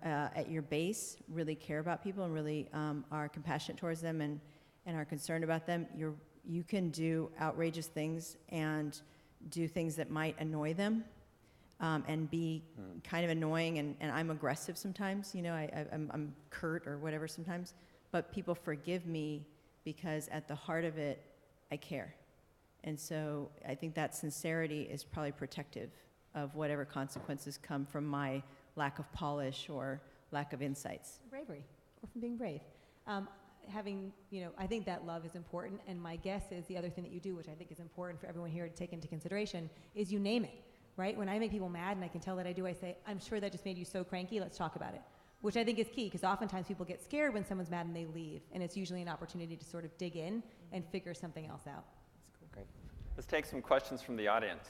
at your base, really care about people and really are compassionate towards them and are concerned about them, you can do outrageous things and do things that might annoy them. And be kind of annoying, and I'm aggressive sometimes, I'm curt or whatever sometimes, but people forgive me because at the heart of it, I care. And so I think that sincerity is probably protective of whatever consequences come from my lack of polish or lack of insights. Bravery, or from being brave. I think that love is important, and my guess is the other thing that you do, which I think is important for everyone here to take into consideration, is you name it. right? When I make people mad and I can tell that I do, I say, I'm sure that just made you so cranky, let's talk about it. Which I think is key, because oftentimes people get scared when someone's mad and they leave, and it's usually an opportunity to sort of dig in and figure something else out. Great. Let's take some questions from the audience.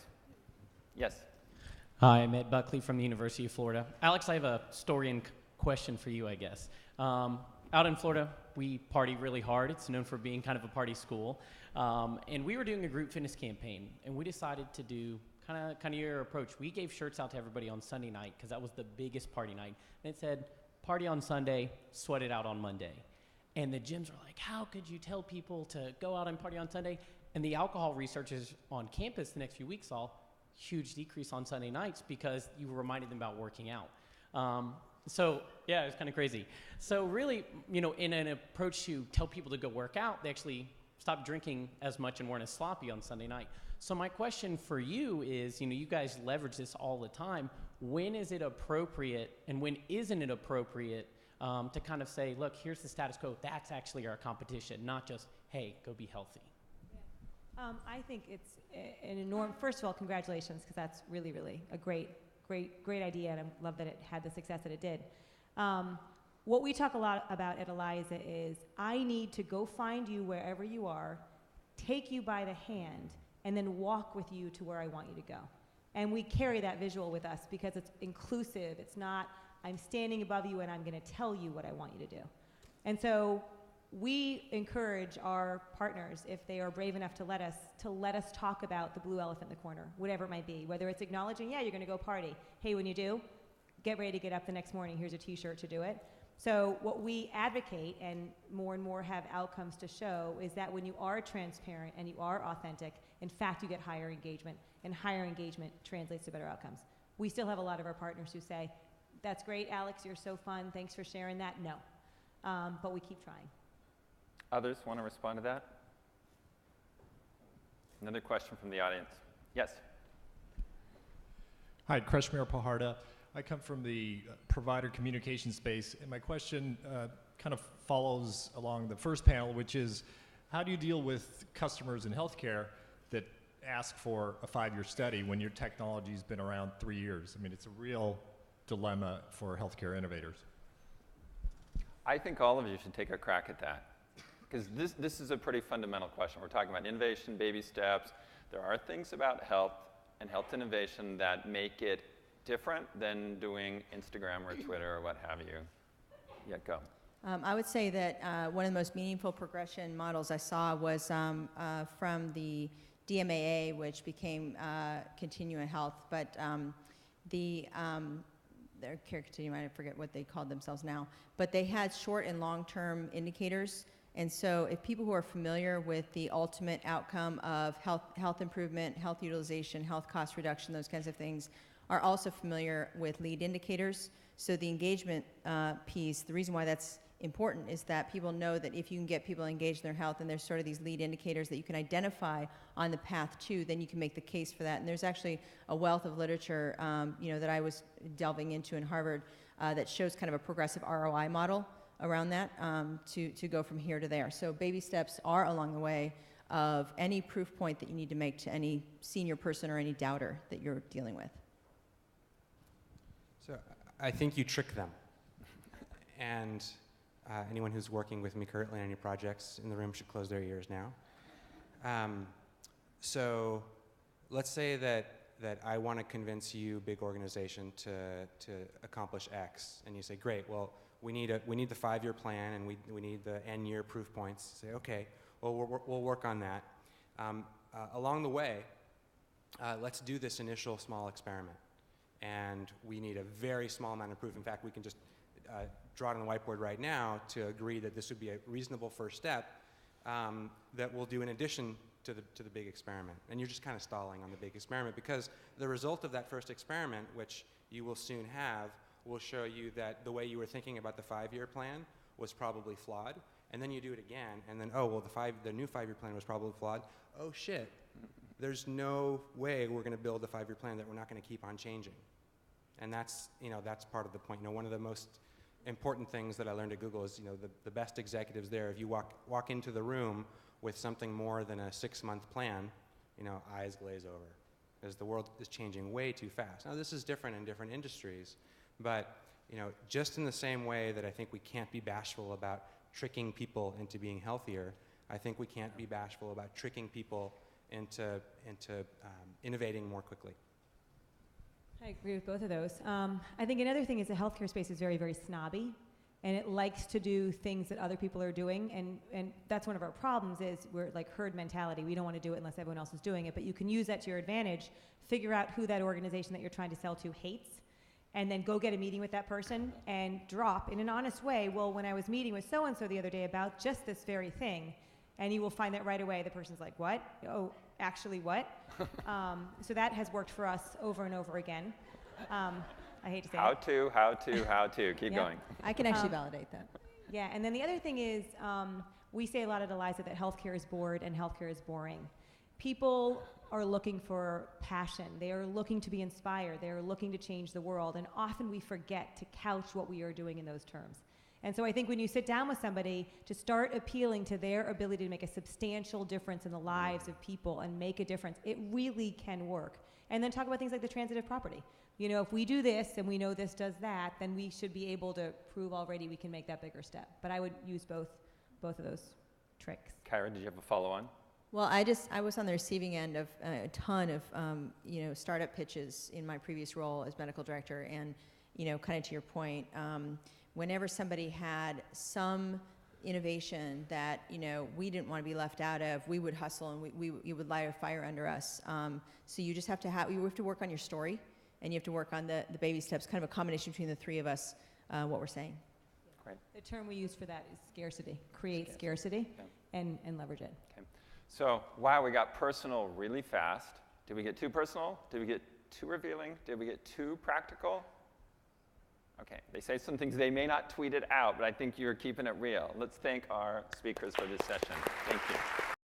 Yes. Hi, I'm Ed Buckley from the University of Florida. Alex, I have a story and question for you, I guess. Out in Florida, we party really hard. It's known for being kind of a party school. And we were doing a group fitness campaign, and we decided to do kind of your approach. We gave shirts out to everybody on Sunday night, because that was the biggest party night. And it said, party on Sunday, sweat it out on Monday. And the gyms were like, how could you tell people to go out and party on Sunday? And the alcohol researchers on campus the next few weeks saw huge decrease on Sunday nights because you reminded them about working out. So yeah, it was kind of crazy. So really, in an approach to tell people to go work out, they actually stopped drinking as much and weren't as sloppy on Sunday night. So my question for you is, you guys leverage this all the time. When is it appropriate and when isn't it appropriate to kind of say, look, here's the status quo. That's actually our competition, not just, hey, go be healthy. I think it's an enormous, first of all, congratulations, because that's really, really a great idea, and I love that it had the success that it did. What we talk a lot about at Eliza is, I need to go find you wherever you are, take you by the hand, and then walk with you to where I want you to go. And we carry that visual with us because it's inclusive. It's not, I'm standing above you and I'm going to tell you what I want you to do. And so we encourage our partners, if they are brave enough to let us talk about the blue elephant in the corner, whatever it might be, whether it's acknowledging, yeah, you're going to go party. Hey, when you do, get ready to get up the next morning. Here's a t-shirt to do it. So what we advocate, and more have outcomes to show, is that when you are transparent and you are authentic, in fact, you get higher engagement, and higher engagement translates to better outcomes. We still have a lot of our partners who say, that's great, Alex, you're so fun, thanks for sharing that. No, but we keep trying. Others want to respond to that? Another question from the audience. Yes. Hi, Kreshmir Paharda. I come from the provider communication space, and my question kind of follows along the first panel, which is, how do you deal with customers in healthcare that ask for a 5-year study when your technology's been around 3 years? I mean, it's a real dilemma for healthcare innovators. I think all of you should take a crack at that, because this is a pretty fundamental question. We're talking about innovation, baby steps. There are things about health and health innovation that make it different than doing Instagram or Twitter or what have you. Yeah, go. I would say that one of the most meaningful progression models I saw was from the DMAA, which became Continua Health, but their care continuum, I forget what they called themselves now, but they had short and long-term indicators. And so if people who are familiar with the ultimate outcome of health improvement, health utilization, health cost reduction, those kinds of things, are also familiar with lead indicators. So the engagement piece, the reason why that's important is that people know that if you can get people engaged in their health, and there's sort of these lead indicators that you can identify on the path to, then you can make the case for that. And there's actually a wealth of literature that I was delving into in Harvard that shows kind of a progressive ROI model around that to go from here to there. So baby steps are along the way of any proof point that you need to make to any senior person or any doubter that you're dealing with. So I think you trick them. And anyone who's working with me currently on any projects in the room should close their ears now. So let's say that I want to convince you, big organization, to accomplish X, and you say, great, well, we need the 5-year plan, and we need the N-year proof points. Say, okay, well, we'll work on that. Along the way, let's do this initial small experiment. And we need a very small amount of proof. In fact, we can just draw it on the whiteboard right now to agree that this would be a reasonable first step that we'll do in addition to the big experiment. And you're just kind of stalling on the big experiment, because the result of that first experiment, which you will soon have, will show you that the way you were thinking about the 5-year plan was probably flawed. And then you do it again, and then, oh, well, the new 5-year plan was probably flawed. Oh, shit. There's no way we're going to build a 5-year plan that we're not going to keep on changing. And that's part of the point. One of the most important things that I learned at Google is, the best executives there, if you walk into the room with something more than a 6-month plan, eyes glaze over. because the world is changing way too fast. Now, this is different in different industries, but just in the same way that I think we can't be bashful about tricking people into being healthier, I think we can't be bashful about tricking people into innovating more quickly. I agree with both of those. I think another thing is the healthcare space is very, very snobby, and it likes to do things that other people are doing, and that's one of our problems is we're like herd mentality. We don't want to do it unless everyone else is doing it, but you can use that to your advantage, figure out who that organization that you're trying to sell to hates, and then go get a meeting with that person and drop in an honest way, well, when I was meeting with so-and-so the other day about just this very thing, and you will find that right away the person's like, what? Oh, actually what? So that has worked for us over and over again. I hate to say it. How to. Keep going. I can actually validate that. Yeah, and then the other thing is, we say a lot at Eliza that healthcare is bored and healthcare is boring. People are looking for passion. They are looking to be inspired. They are looking to change the world, and often we forget to couch what we are doing in those terms. And so I think when you sit down with somebody to start appealing to their ability to make a substantial difference in the lives of people and make a difference, it really can work. And then talk about things like the transitive property. If we do this and we know this does that, then we should be able to prove already we can make that bigger step. But I would use both of those tricks. Kyra, did you have a follow-on? Well, I was on the receiving end of a ton of startup pitches in my previous role as medical director, and kind of to your point, whenever somebody had some innovation that we didn't want to be left out of, we would hustle and you would light a fire under us. So you just have to work on your story, and you have to work on the baby steps, kind of a combination between the three of us, what we're saying. Great. The term we use for that is scarcity. Create scarcity and leverage it. Okay. So, wow, we got personal really fast. Did we get too personal? Did we get too revealing? Did we get too practical? Okay, they say some things they may not tweet it out, but I think you're keeping it real. Let's thank our speakers for this session. Thank you.